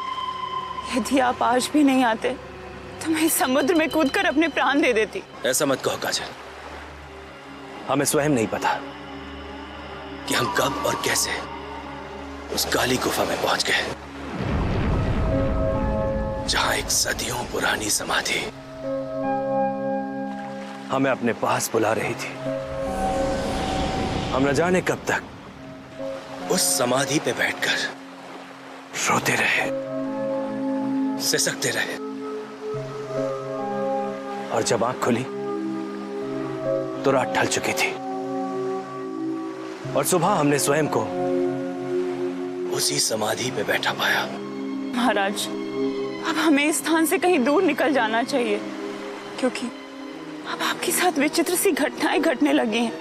यदि आप आज भी नहीं आते तो मैं इस समुद्र में कूदकर अपने प्राण दे देती। ऐसा मत कहो काजल, हमें स्वयं नहीं पता कि हम कब और कैसे उस काली गुफा में पहुंच गए, जहां एक सदियों पुरानी समाधि हमें अपने पास बुला रही थी। हम न जाने कब तक उस समाधि पे बैठकर रोते रहे, सिसकते रहे, और जब आंख खुली तो रात ढल चुकी थी और सुबह हमने स्वयं को उसी समाधि पे बैठा पाया। महाराज, अब हमें इस स्थान से कहीं दूर निकल जाना चाहिए, क्योंकि अब आपके साथ विचित्र सी घटनाएं घटने लगी हैं।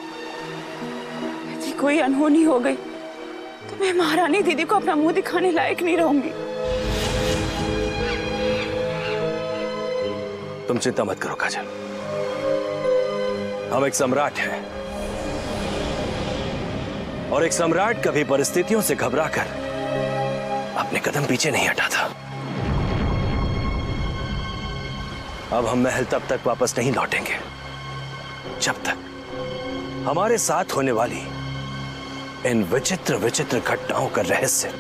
यदि कोई अनहोनी हो गई तो मैं महारानी दीदी को अपना मुंह दिखाने लायक नहीं रहूंगी। तुम चिंता मत करो काजल, हम एक सम्राट हैं और एक सम्राट कभी परिस्थितियों से घबराकर अपने कदम पीछे नहीं हटाता। अब हम महल तब तक वापस नहीं लौटेंगे जब तक हमारे साथ होने वाली इन विचित्र विचित्र घटनाओं का रहस्य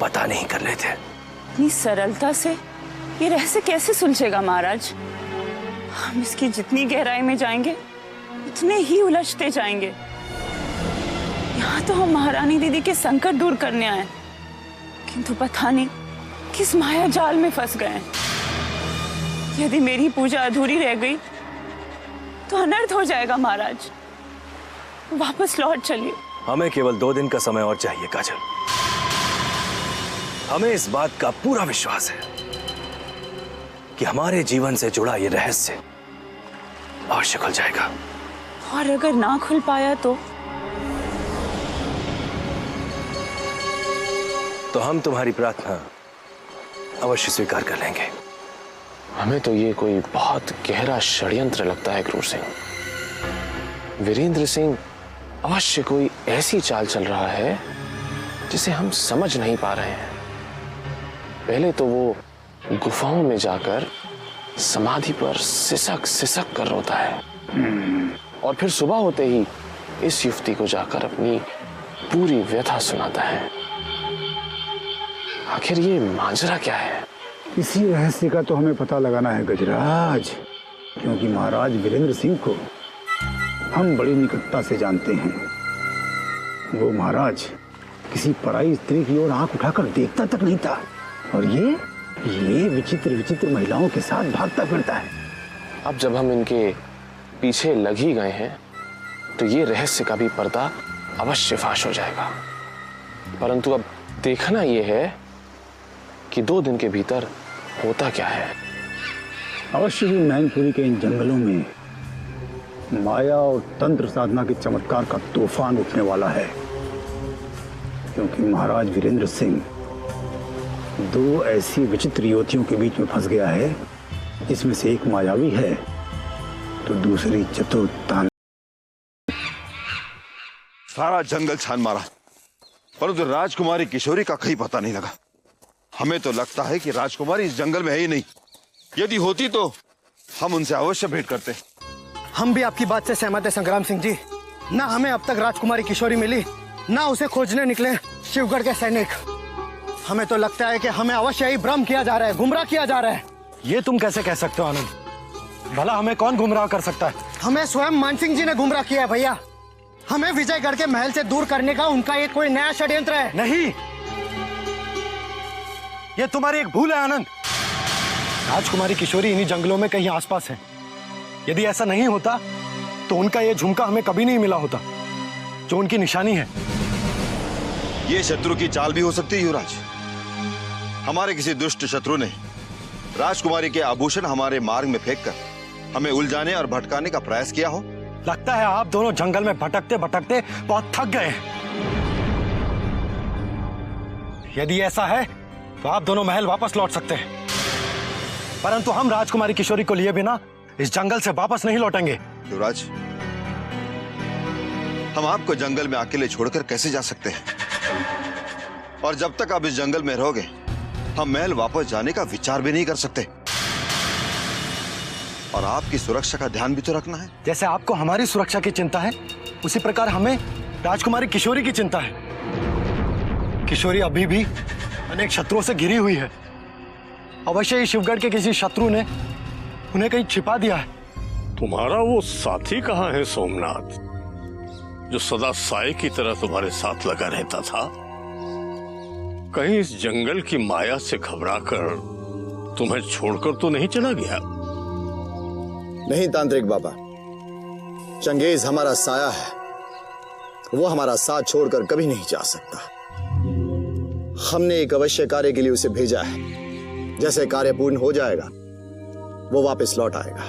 पता नहीं कर लेते। इतनी सरलता से ये रहस्य कैसे सुलझेगा महाराज? हम इसकी जितनी गहराई में जाएंगे उतने ही उलझते जाएंगे। यहाँ तो हम महारानी दीदी के संकट दूर करने आए, किंतु पता नहीं किस माया जाल में फंस गए। यदि मेरी पूजा अधूरी रह गई तो अनर्थ हो जाएगा महाराज। वापस लौट चलिए। हमें केवल 2 दिन का समय और चाहिए काजल। हमें इस बात का पूरा विश्वास है कि हमारे जीवन से जुड़ा ये रहस्य अवश्य खुल जाएगा। और अगर ना खुल पाया तो हम तुम्हारी प्रार्थना अवश्य स्वीकार कर लेंगे। हमें तो ये कोई बहुत गहरा षड्यंत्र लगता है क्रूर सिंह। वीरेंद्र सिंह अवश्य कोई ऐसी चाल चल रहा है जिसे हम समझ नहीं पा रहे हैं। पहले तो वो गुफाओं में जाकर समाधि पर सिसक सिसक कर रोता है, और फिर सुबह होते ही इस युवती को जाकर अपनी पूरी व्यथा सुनाता है। आखिर ये माजरा क्या है? इसी रहस्य का तो हमें पता लगाना है गजराज, क्योंकि महाराज वीरेंद्र सिंह को हम बड़ी निकटता से जानते हैं। वो महाराज किसी पराई स्त्री की ओर आंख उठाकर देखता तक नहीं था, और ये विचित्र विचित्र महिलाओं के साथ भागता फिरता है। अब जब हम इनके पीछे लग ही गए हैं तो ये रहस्य का भी पर्दा अवश्य फाश हो जाएगा। परंतु अब देखना ये है कि 2 दिन के भीतर होता क्या है। अवश्य ही मैनपुरी के इन जंगलों में माया और तंत्र साधना के चमत्कार का तूफान उठने वाला है, क्योंकि महाराज वीरेंद्र सिंह 2 ऐसी विचित्र युवतियों के बीच में फंस गया है, जिसमें से एक मायावी है तो दूसरी चतुर तान। सारा जंगल छान मारा, परंतु राजकुमारी किशोरी का कहीं पता नहीं लगा। हमें तो लगता है कि राजकुमारी इस जंगल में है ही नहीं। यदि होती तो हम उनसे अवश्य भेंट करते। हम भी आपकी बात से सहमत है संग्राम सिंह जी। ना हमें अब तक राजकुमारी किशोरी मिली, ना उसे खोजने निकले शिवगढ़ के सैनिक। हमें तो लगता है कि हमें अवश्य ही भ्रम किया जा रहा है, गुमराह किया जा रहा है। ये तुम कैसे कह सकते हो आनंद? भला हमें कौन गुमराह कर सकता है? हमें स्वयं मानसिंह जी ने गुमराह किया है भैया। हमें विजयगढ़ के महल से दूर करने का उनका ये कोई नया षड्यंत्र है। नहीं, ये तुम्हारी एक भूल है आनंद। राजकुमारी किशोरी इन्हीं जंगलों में कहीं आसपास है। यदि ऐसा नहीं होता तो उनका ये झुमका हमें कभी नहीं मिला होता, जो उनकी निशानी है। ये शत्रु की चाल भी हो सकती है युवराज। हमारे किसी दुष्ट शत्रु ने राजकुमारी के आभूषण हमारे मार्ग में फेंककर हमें उलझाने और भटकाने का प्रयास किया हो। लगता है आप दोनों जंगल में भटकते भटकते बहुत थक गए हैं। यदि ऐसा है तो आप दोनों महल वापस लौट सकते हैं, परंतु हम राजकुमारी किशोरी को लिए बिना इस जंगल से वापस नहीं लौटेंगे। युवराज, हम आपको जंगल में अकेले छोड़कर कैसे जा सकते हैं? और जब तक आप इस जंगल में रहोगे हम महल वापस जाने का विचार भी नहीं कर सकते। और आपकी सुरक्षा का ध्यान भी तो रखना है। जैसे आपको हमारी सुरक्षा की चिंता है, उसी प्रकार हमें राजकुमारी किशोरी की चिंता है। किशोरी अभी भी अनेक शत्रुओं से घिरी हुई है। अवश्य ही शिवगढ़ के किसी शत्रु ने उन्हें कहीं छिपा दिया है। तुम्हारा वो साथी कहाँ है सोमनाथ, जो सदा साए की तरह तुम्हारे साथ लगा रहता था? कहीं इस जंगल की माया से घबराकर तुम्हें छोड़कर तो नहीं चला गया? नहीं तांत्रिक बाबा, चंगेज हमारा साया है। वो हमारा साथ छोड़कर कभी नहीं जा सकता। हमने एक अवश्य कार्य के लिए उसे भेजा है। जैसे कार्य पूर्ण हो जाएगा वो वापस लौट आएगा।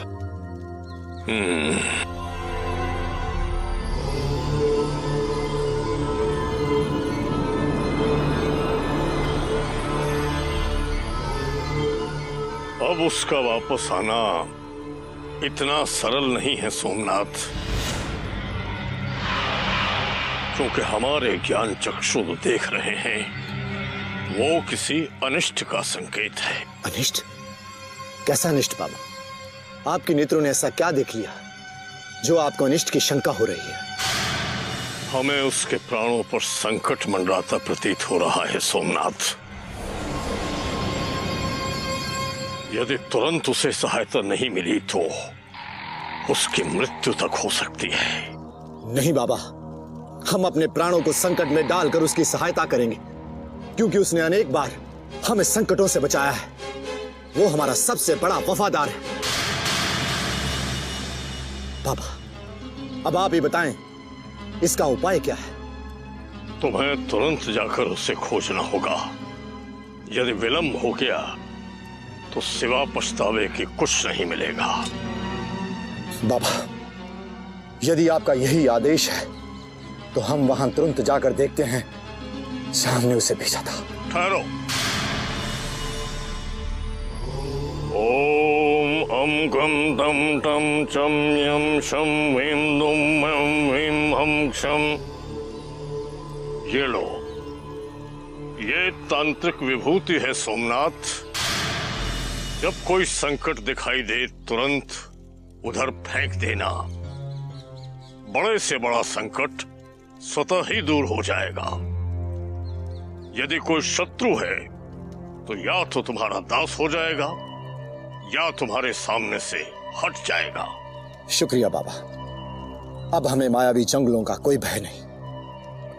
अब उसका वापस आना इतना सरल नहीं है सोमनाथ, क्योंकि हमारे ज्ञान चक्षु देख रहे हैं वो किसी अनिष्ट का संकेत है। अनिष्ट? कैसा अनिष्ट बाबा? आपके नेत्रों ने ऐसा क्या देख लिया जो आपको अनिष्ट की शंका हो रही है? हमें उसके प्राणों पर संकट मंडराता प्रतीत हो रहा है सोमनाथ। यदि तुरंत उसे सहायता नहीं मिली तो उसकी मृत्यु तक हो सकती है। नहीं बाबा, हम अपने प्राणों को संकट में डालकर उसकी सहायता करेंगे, क्योंकि उसने अनेक बार हमें संकटों से बचाया है। वो हमारा सबसे बड़ा वफादार है। बाबा, अब आप ही बताएं, इसका उपाय क्या है? तुम्हें तुरंत जाकर उसे खोजना होगा। यदि विलंब हो गया तो सिवा पछतावे की कुछ नहीं मिलेगा। बाबा, यदि आपका यही आदेश है तो हम वहां तुरंत जाकर देखते हैं जहां हमने उसे भेजा था। ठहरो। ओम अम गम दम टम चम यम शम ह्रीम दुम मम ह्रीम हम क्षम। ये लो, ये तांत्रिक विभूति है सोमनाथ। जब कोई संकट दिखाई दे तुरंत उधर फेंक देना। बड़े से बड़ा संकट स्वतः ही दूर हो जाएगा। यदि कोई शत्रु है तो या तो तुम्हारा दास हो जाएगा या तुम्हारे सामने से हट जाएगा। शुक्रिया बाबा, अब हमें मायावी जंगलों का कोई भय नहीं।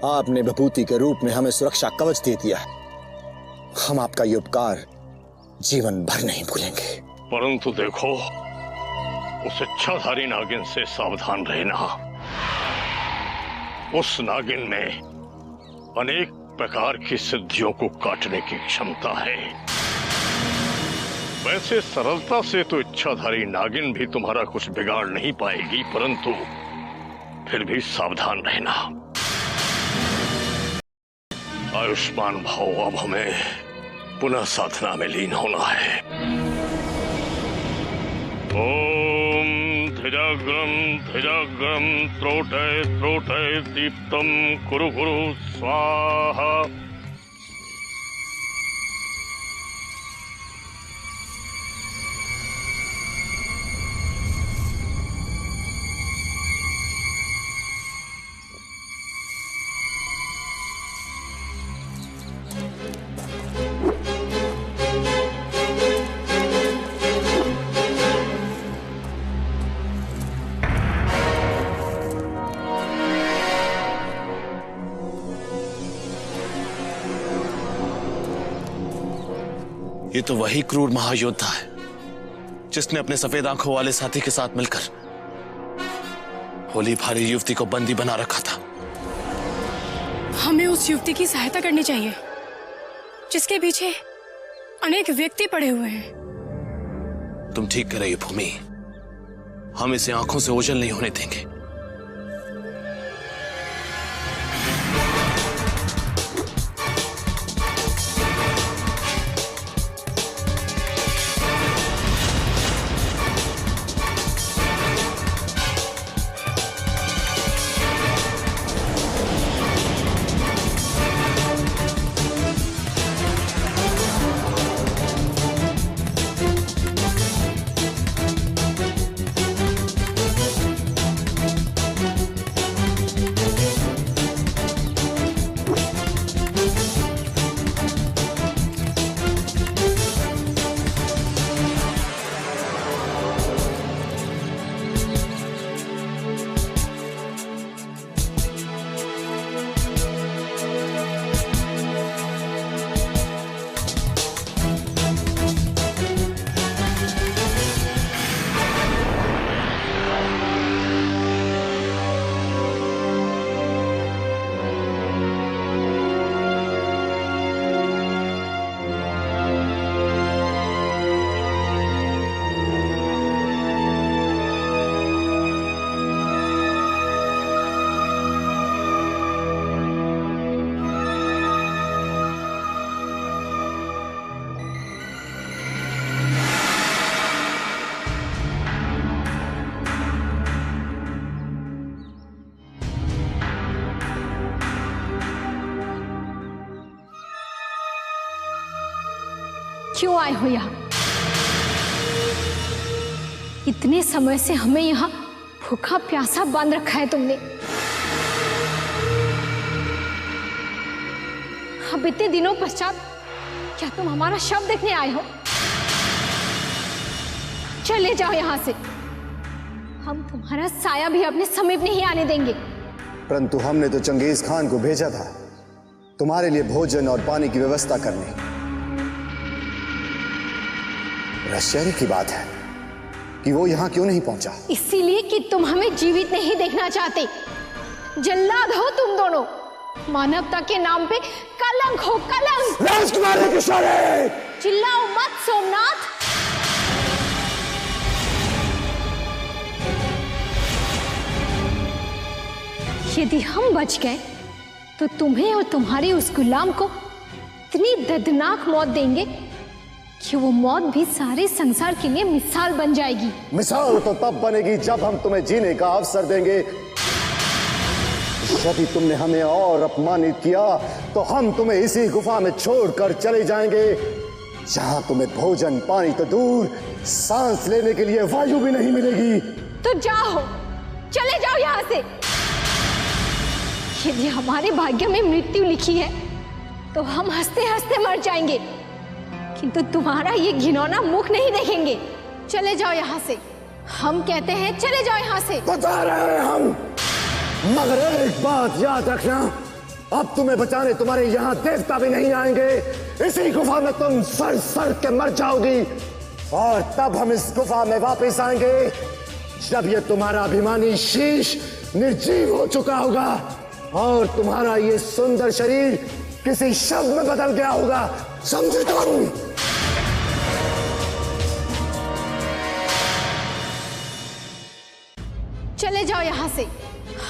आपने विभूति के रूप में हमें सुरक्षा कवच दे दिया है। हम आपका ये उपकार जीवन भर नहीं भूलेंगे। परंतु देखो, उस इच्छाधारी नागिन से सावधान रहना। उस नागिन में अनेक प्रकार की सिद्धियों को काटने की क्षमता है। वैसे सरलता से तो इच्छाधारी नागिन भी तुम्हारा कुछ बिगाड़ नहीं पाएगी, परंतु फिर भी सावधान रहना। आयुष्मान भाव, अब हमें पुनः साधना में लीन होना है। ओम धिजाग्रम त्रोटय त्रोटय दीप्तम कुरु कुरु स्वाहा। ये तो वही क्रूर महायोद्धा है जिसने अपने सफेद आंखों वाले साथी के साथ मिलकर भोली भाली युवती को बंदी बना रखा था। हमें उस युवती की सहायता करनी चाहिए जिसके पीछे अनेक व्यक्ति पड़े हुए हैं। तुम ठीक कह रही हो भूमि, हम इसे आंखों से ओझल नहीं होने देंगे। क्यों आए हो यहाँ? इतने समय से हमें यहाँ भूखा प्यासा बांध रखा है तुमने। अब इतने दिनों पश्चात क्या तुम हमारा शव देखने आए हो? चले जाओ यहाँ से, हम तुम्हारा साया भी अपने समीप नहीं आने देंगे। परंतु हमने तो चंगेज खान को भेजा था तुम्हारे लिए भोजन और पानी की व्यवस्था करने। आश्चर्य की बात है कि वो यहाँ क्यों नहीं पहुंचा। इसीलिए कि तुम हमें जीवित नहीं देखना चाहते। जल्लाद हो तुम दोनों, मानवता के नाम पे कलंक हो, कलंक। राजकुमारी किशोरी! चिल्लाओ मत सोमनाथ। यदि हम बच गए तो तुम्हें और तुम्हारे उस गुलाम को इतनी दर्दनाक मौत देंगे कि वो मौत भी सारे संसार के लिए मिसाल बन जाएगी। मिसाल तो तब बनेगी जब हम तुम्हें जीने का अवसर देंगे। यदि तुमने हमें और अपमानित किया तो हम तुम्हें इसी गुफा में छोड़कर चले जाएंगे, जहां तुम्हें भोजन पानी तो दूर, सांस लेने के लिए वायु भी नहीं मिलेगी। तो जाओ, चले जाओ यहाँ से। यदि हमारे भाग्य में मृत्यु लिखी है तो हम हंसते हंसते मर जाएंगे, किंतु तुम्हारा ये घिनौना मुख नहीं देखेंगे। चले जाओ यहाँ से, हम कहते हैं चले जाओ यहाँ से। बता रहे हैं हम, मगर एक बात याद रखना, अब तुम्हें बचाने तुम्हारे यहाँ देवता भी नहीं आएंगे। इसी गुफा में तुम सड़ सड़ के मर जाओगी, और तब हम इस गुफा में वापस आएंगे जब ये तुम्हारा अभिमानी शीश निर्जीव हो चुका होगा और तुम्हारा ये सुंदर शरीर किसी शव में बदल गया होगा। समझे तुम? चले जाओ यहाँ से,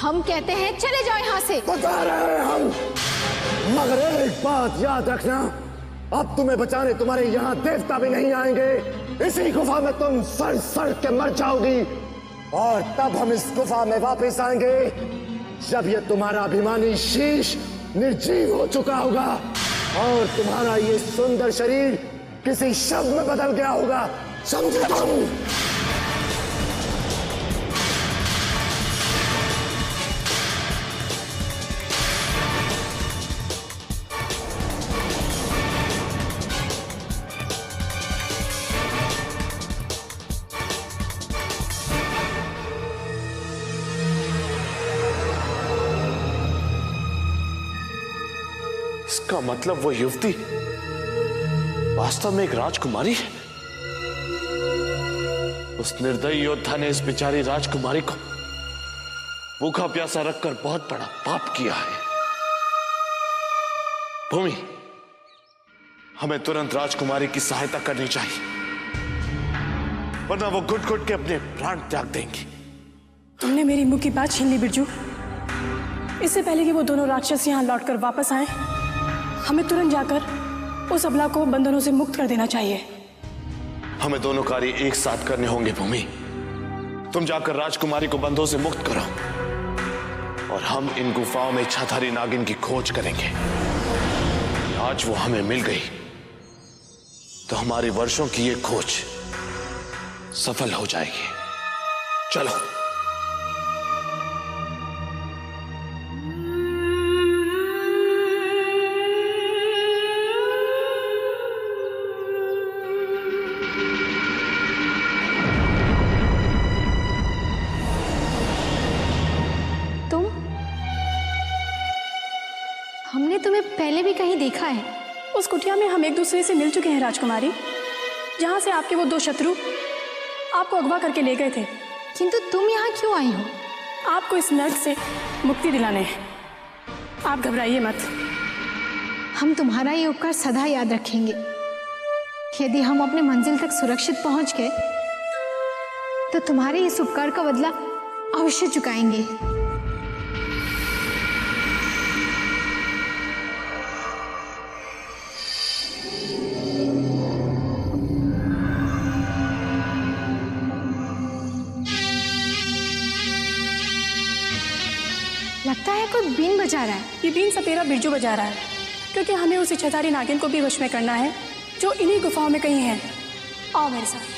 हम कहते हैं चले जाओ यहाँ से। बता रहे हैं हम, मगर एक बात याद रखना, अब तुम्हें बचाने तुम्हारे यहाँ देवता भी नहीं आएंगे। इसी गुफा में तुम सड़ सड़ के मर जाओगी, और तब हम इस गुफा में वापस आएंगे जब ये तुम्हारा अभिमानी शीश निर्जीव हो चुका होगा और तुम्हारा ये सुंदर शरीर किसी शव में बदल गया होगा। समझे तुम? इसका मतलब वो युवती वास्तव में एक राजकुमारी है? उस निर्दयी योद्धा ने इस बेचारी राजकुमारी को भूखा प्यासा रखकर बहुत बड़ा पाप किया है। भूमि, हमें तुरंत राजकुमारी की सहायता करनी चाहिए, वरना वो घुट घुट के अपने प्राण त्याग देंगी। तुमने मेरी मुंह की बात छीन ली बिरजू। इससे पहले कि वो दोनों राक्षस यहाँ लौटकर वापस आए, हमें तुरंत जाकर उस अबला को बंधनों से मुक्त कर देना चाहिए। हमें दोनों कार्य एक साथ करने होंगे भूमि। तुम जाकर राजकुमारी को बंधों से मुक्त करो और हम इन गुफाओं में इच्छाधारी नागिन की खोज करेंगे। आज वो हमें मिल गई तो हमारी वर्षों की ये खोज सफल हो जाएगी। चलो। हमने तुम्हें पहले भी कहीं देखा है। उस कुटिया में हम एक दूसरे से मिल चुके हैं राजकुमारी, जहाँ से आपके वो दो शत्रु आपको अगवा करके ले गए थे। किंतु तुम यहाँ क्यों आई हो? आपको इस नर्क से मुक्ति दिलाने। आप घबराइए मत। हम तुम्हारा ये उपकार सदा याद रखेंगे। यदि हम अपने मंजिल तक सुरक्षित पहुंच गए तो तुम्हारे इस उपकार का बदला अवश्य चुकाएंगे। लगता है कोई बीन बजा रहा है। ये बीन सपेरा बिरजू बजा रहा है, क्योंकि हमें उस इच्छाधारी नागिन को भी वश में करना है जो इन्हीं गुफाओं में कहीं है। आओ मेरे साथ।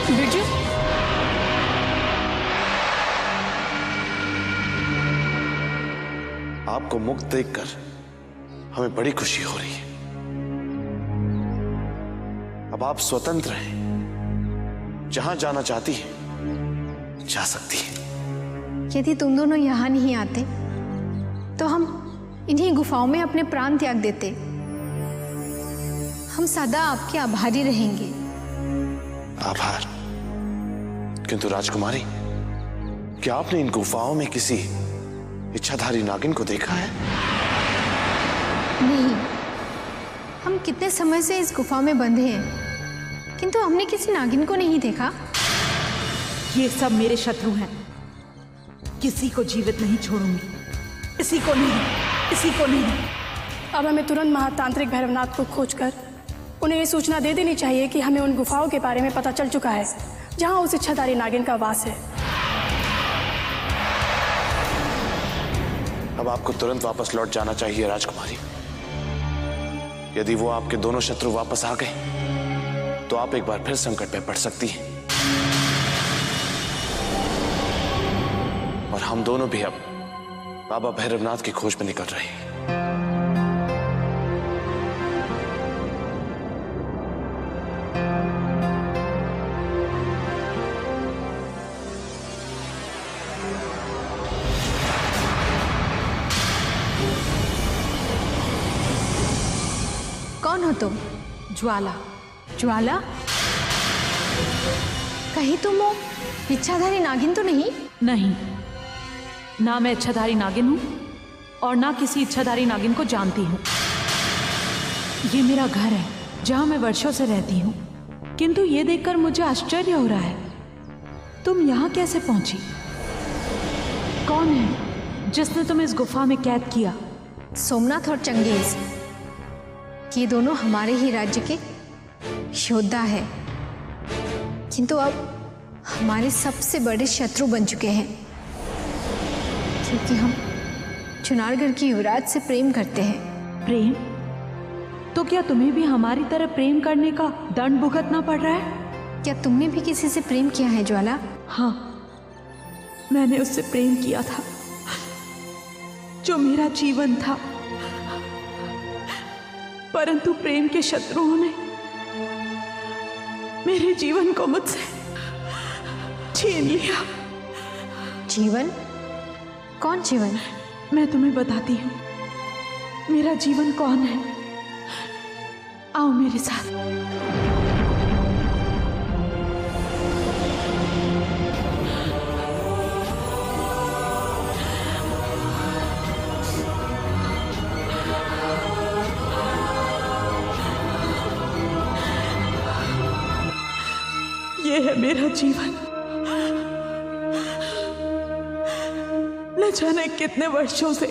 बिरजू, आपको मुक्त देखकर हमें बड़ी खुशी हो रही है। अब आप स्वतंत्र हैं, जहां जाना चाहती हैं जा सकती हैं। यदि तुम दोनों यहाँ नहीं आते तो हम इन्हीं गुफाओं में अपने प्राण त्याग देते। हम सदा आपके आभारी रहेंगे। आभार? किंतु राजकुमारी, क्या आपने इन गुफाओं में किसी इच्छाधारी नागिन को देखा है? नहीं, हम कितने समय से इस गुफा में बंधे हैं, किंतु हमने किसी नागिन को नहीं देखा। ये सब मेरे शत्रु हैं, किसी को जीवित नहीं छोड़ूंगी, इसी को नहीं, इसी को नहीं। अब हमें तुरंत महातांत्रिक भैरवनाथ को खोजकर उन्हें ये सूचना दे देनी चाहिए कि हमें उन गुफाओं के बारे में पता चल चुका है जहां उस इच्छाधारी नागिन का वास है। अब आपको तुरंत वापस लौट जाना चाहिए राजकुमारी। यदि वो आपके दोनों शत्रु वापस आ गए तो आप एक बार फिर संकट में पड़ सकती हैं और हम दोनों भी अब बाबा भैरवनाथ की खोज में निकल रहे हैं। कौन हो तुम? ज्वाला। ज्वाला? कहीं तुम वो इच्छाधारी नागिन तो नहीं? नहीं, ना मैं इच्छाधारी नागिन हूं और ना किसी इच्छाधारी नागिन को जानती हूं। ये मेरा घर है जहां मैं वर्षों से रहती हूं, किंतु ये देखकर मुझे आश्चर्य हो रहा है, तुम यहां कैसे पहुंची? कौन है जिसने तुम्हें इस गुफा में कैद किया? सोमनाथ और चंगेज, ये दोनों हमारे ही राज्य के योद्धा है, किंतु अब हमारे सबसे बड़े शत्रु बन चुके हैं, क्योंकि हम चुनारगढ़ की युवराज से प्रेम करते हैं। प्रेम? तो क्या तुम्हें भी हमारी तरह प्रेम करने का दंड भुगतना पड़ रहा है? क्या तुमने भी किसी से प्रेम किया है ज्वाला? हाँ, मैंने उससे प्रेम किया था जो मेरा जीवन था, परंतु प्रेम के शत्रुओं ने मेरे जीवन को मुझसे छीन लिया। जीवन? कौन जीवन? मैं तुम्हें बताती हूँ मेरा जीवन कौन है। आओ मेरे साथ। ये है मेरा जीवन। न जाने कितने वर्षों से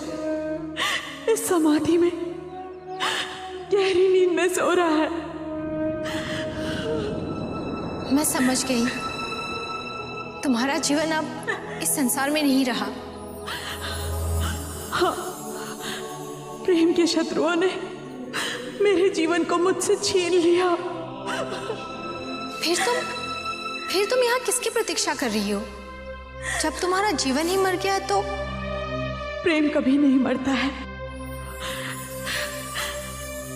इस समाधि में गहरी नींद में सो रहा है। मैं समझ गई, तुम्हारा जीवन अब इस संसार में नहीं रहा। हाँ, प्रेम के शत्रुओं ने मेरे जीवन को मुझसे छीन लिया। फिर तुम यहाँ किसकी प्रतीक्षा कर रही हो? जब तुम्हारा जीवन ही मर गया तो? प्रेम कभी नहीं मरता है।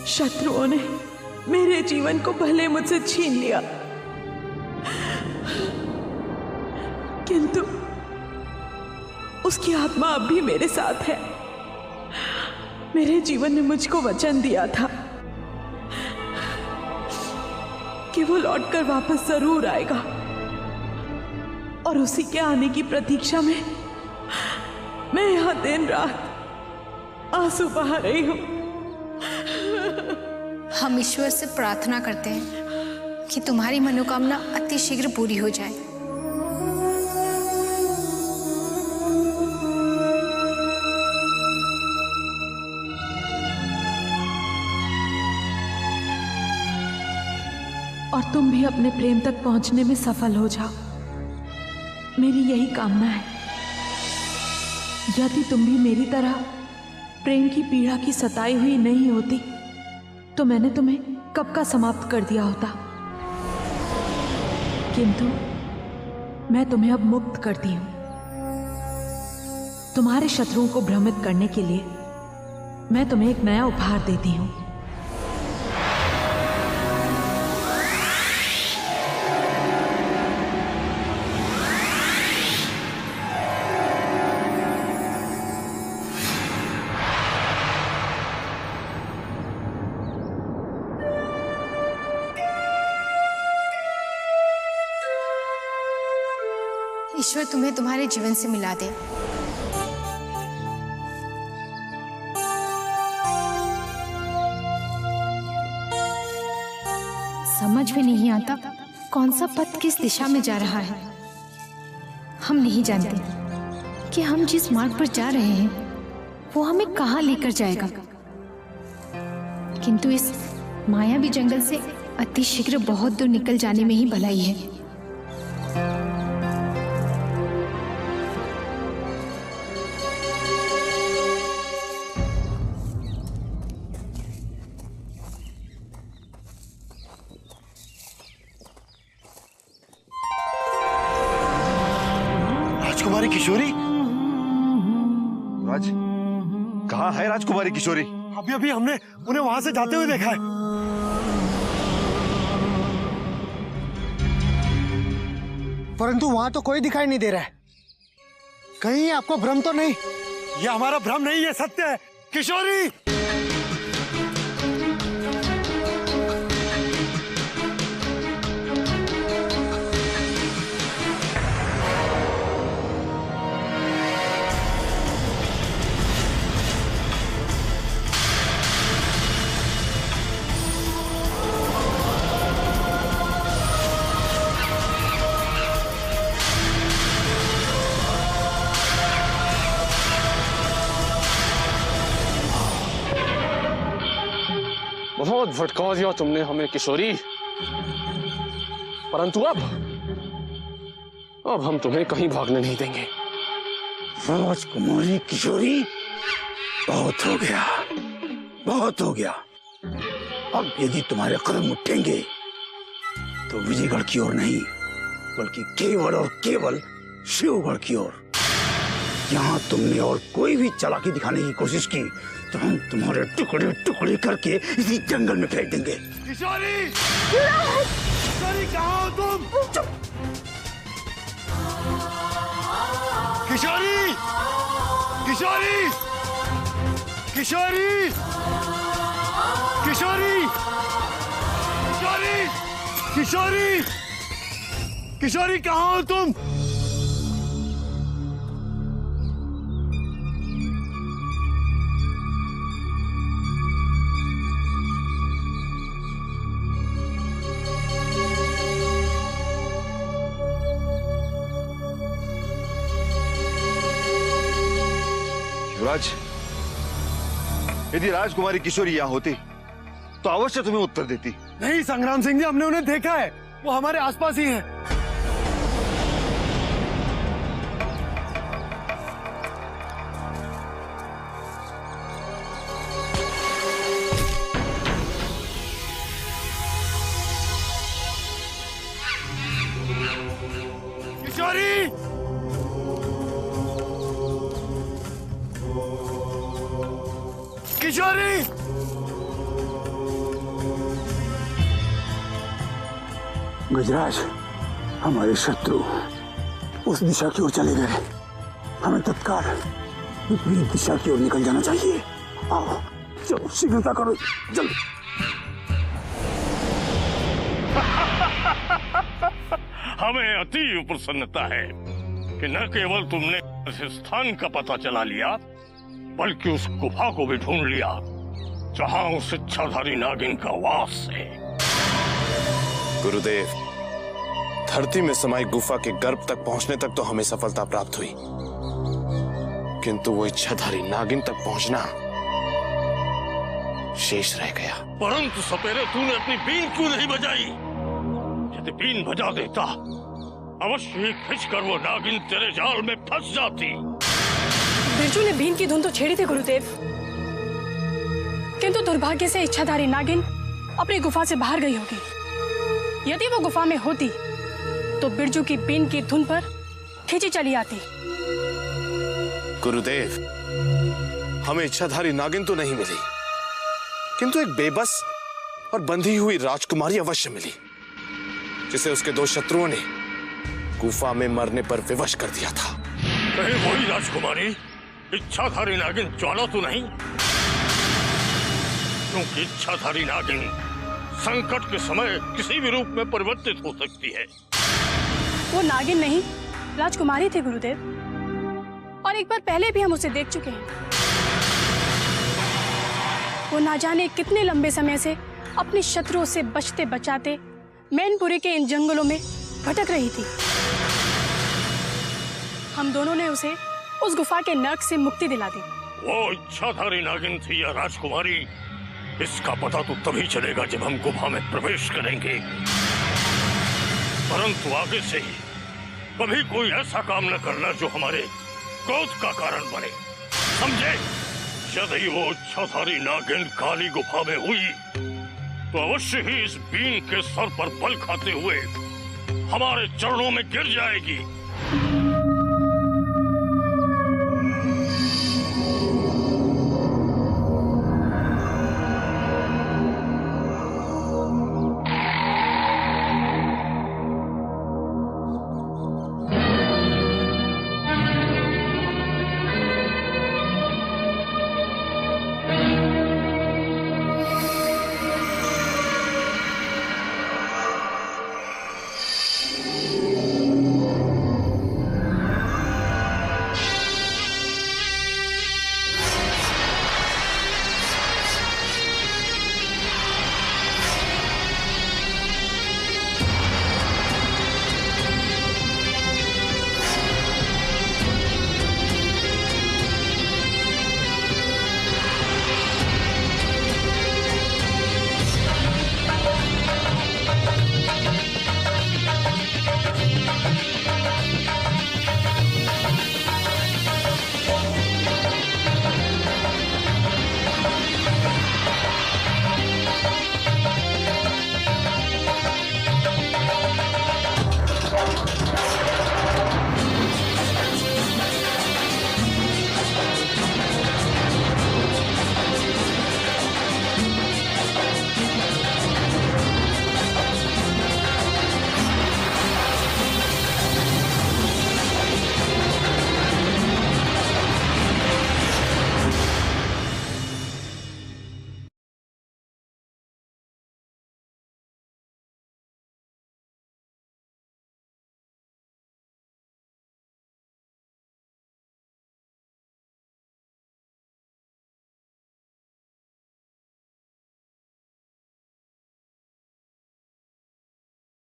शत्रुओं ने मेरे जीवन को भले मुझसे छीन लिया, किंतु उसकी आत्मा अब भी मेरे साथ है। मेरे जीवन ने मुझको वचन दिया था कि वो लौटकर वापस जरूर आएगा, और उसी के आने की प्रतीक्षा में मैं यहाँ दिन रात आंसू बहा रही हूँ। हम ईश्वर से प्रार्थना करते हैं कि तुम्हारी मनोकामना अति शीघ्र पूरी हो जाए। और तुम भी अपने प्रेम तक पहुंचने में सफल हो जाओ, मेरी यही कामना है। यदि तुम भी मेरी तरह प्रेम की पीड़ा की सताई हुई नहीं होती तो मैंने तुम्हें कब का समाप्त कर दिया होता। किंतु मैं तुम्हें अब मुक्त करती हूं। तुम्हारे शत्रुओं को भ्रमित करने के लिए मैं तुम्हें एक नया उपहार देती हूं। ईश्वर तुम्हें तुम्हारे जीवन से मिला दे। समझ में नहीं आता कौन सा पथ किस दिशा में जा रहा है। हम नहीं जानते कि हम जिस मार्ग पर जा रहे हैं वो हमें कहाँ लेकर जाएगा, किंतु इस मायावी जंगल से अति शीघ्र बहुत दूर निकल जाने में ही भलाई है। राजकुमारी किशोरी, राज, कहाँ है राजकुमारी किशोरी? अभी अभी हमने उन्हें वहां से जाते हुए देखा है। परंतु वहां तो कोई दिखाई नहीं दे रहा है। कहीं आपको भ्रम तो नहीं? यह हमारा भ्रम नहीं, ये सत्य है। किशोरी, बहुत भटका दिया तुमने हमें किशोरी, परंतु अब हम तुम्हें कहीं भागने नहीं देंगे। राजकुमारी किशोरी, बहुत हो गया, बहुत हो गया। अब यदि तुम्हारे कदम उठेंगे तो विजयगढ़ की ओर नहीं, बल्कि केवल और केवल शिवगढ़ की ओर। यहाँ तुमने और कोई भी चालाकी दिखाने की कोशिश की तो हम तुम्हारे टुकड़े टुकड़े करके इसी जंगल में फेंक देंगे। किशोरी, किशोरी कहाँ हो तुम? किशोरी, किशोरी, किशोरी, किशोरी, किशोरी, किशोरी, किशोरी कहाँ हो तुम? युवराज, यदि राजकुमारी किशोरी यहाँ होती तो अवश्य तुम्हें उत्तर देती। नहीं संग्राम सिंह जी, हमने उन्हें देखा है, वो हमारे आसपास ही है। किशोरी, किशोरी, गजराज, हमारे शत्रु उस दिशा की ओर चले गए। हमें तत्काल विपरीत दिशा की ओर निकल जाना चाहिए। आओ, चलो शीघ्रता करो, जल्दी। हमें अति प्रसन्नता है कि न केवल तुमने इस स्थान का पता चला लिया, बल्कि उस गुफा को भी ढूंढ लिया जहां उस इच्छाधारी नागिन का वास है। गुरुदेव, धरती में समाई गुफा के गर्भ तक पहुंचने तक तो हमें सफलता प्राप्त हुई, किंतु वो इच्छाधारी नागिन तक पहुंचना शेष रह गया। परंतु सपेरे, तूने अपनी बीन क्यों नहीं बजाई? यदि बीन बजा देता, अवश्य ही खिंचकर वो नागिन तेरे जाल में फंस जाती। बिरजू ने बीन की धुन तो छेड़ी थी गुरुदेव, किंतु दुर्भाग्य से इच्छाधारी नागिन अपनी गुफा से बाहर गई होगी। यदि वो गुफा में होती तो बिरजू की बीन की धुन पर खींची चली आती। गुरुदेव, हमें इच्छाधारी नागिन तो नहीं मिली, किंतु एक बेबस और बंधी हुई राजकुमारी अवश्य मिली, जिसे उसके दो शत्रुओं ने गुफा में मरने पर विवश कर दिया था। कहीं वही राजकुमारी इच्छाधारी नागिन ज्वाला तो नहीं? क्योंकि इच्छाधारी नागिन संकट के समय किसी भी रूप में परिवर्तित हो सकती है। वो नागिन नहीं, राजकुमारी थी गुरुदेव, और एक बार पहले भी हम उसे देख चुके हैं। वो ना जाने कितने लंबे समय से अपने शत्रुओं से बचते बचाते मैनपुरी के इन जंगलों में भटक रही थी। हम दोनों ने उसे उस गुफा के नर्क से मुक्ति दिला दी। वो इच्छाधारी नागिन थी या राजकुमारी, इसका पता तो तभी चलेगा जब हम गुफा में प्रवेश करेंगे। परंतु आगे से ही कभी कोई ऐसा काम न करना जो हमारे क्रोध का कारण बने, समझे? यदि वो इच्छाधारी नागिन काली गुफा में हुई तो अवश्य ही इस बीन के सर पर बल खाते हुए हमारे चरणों में गिर जाएगी।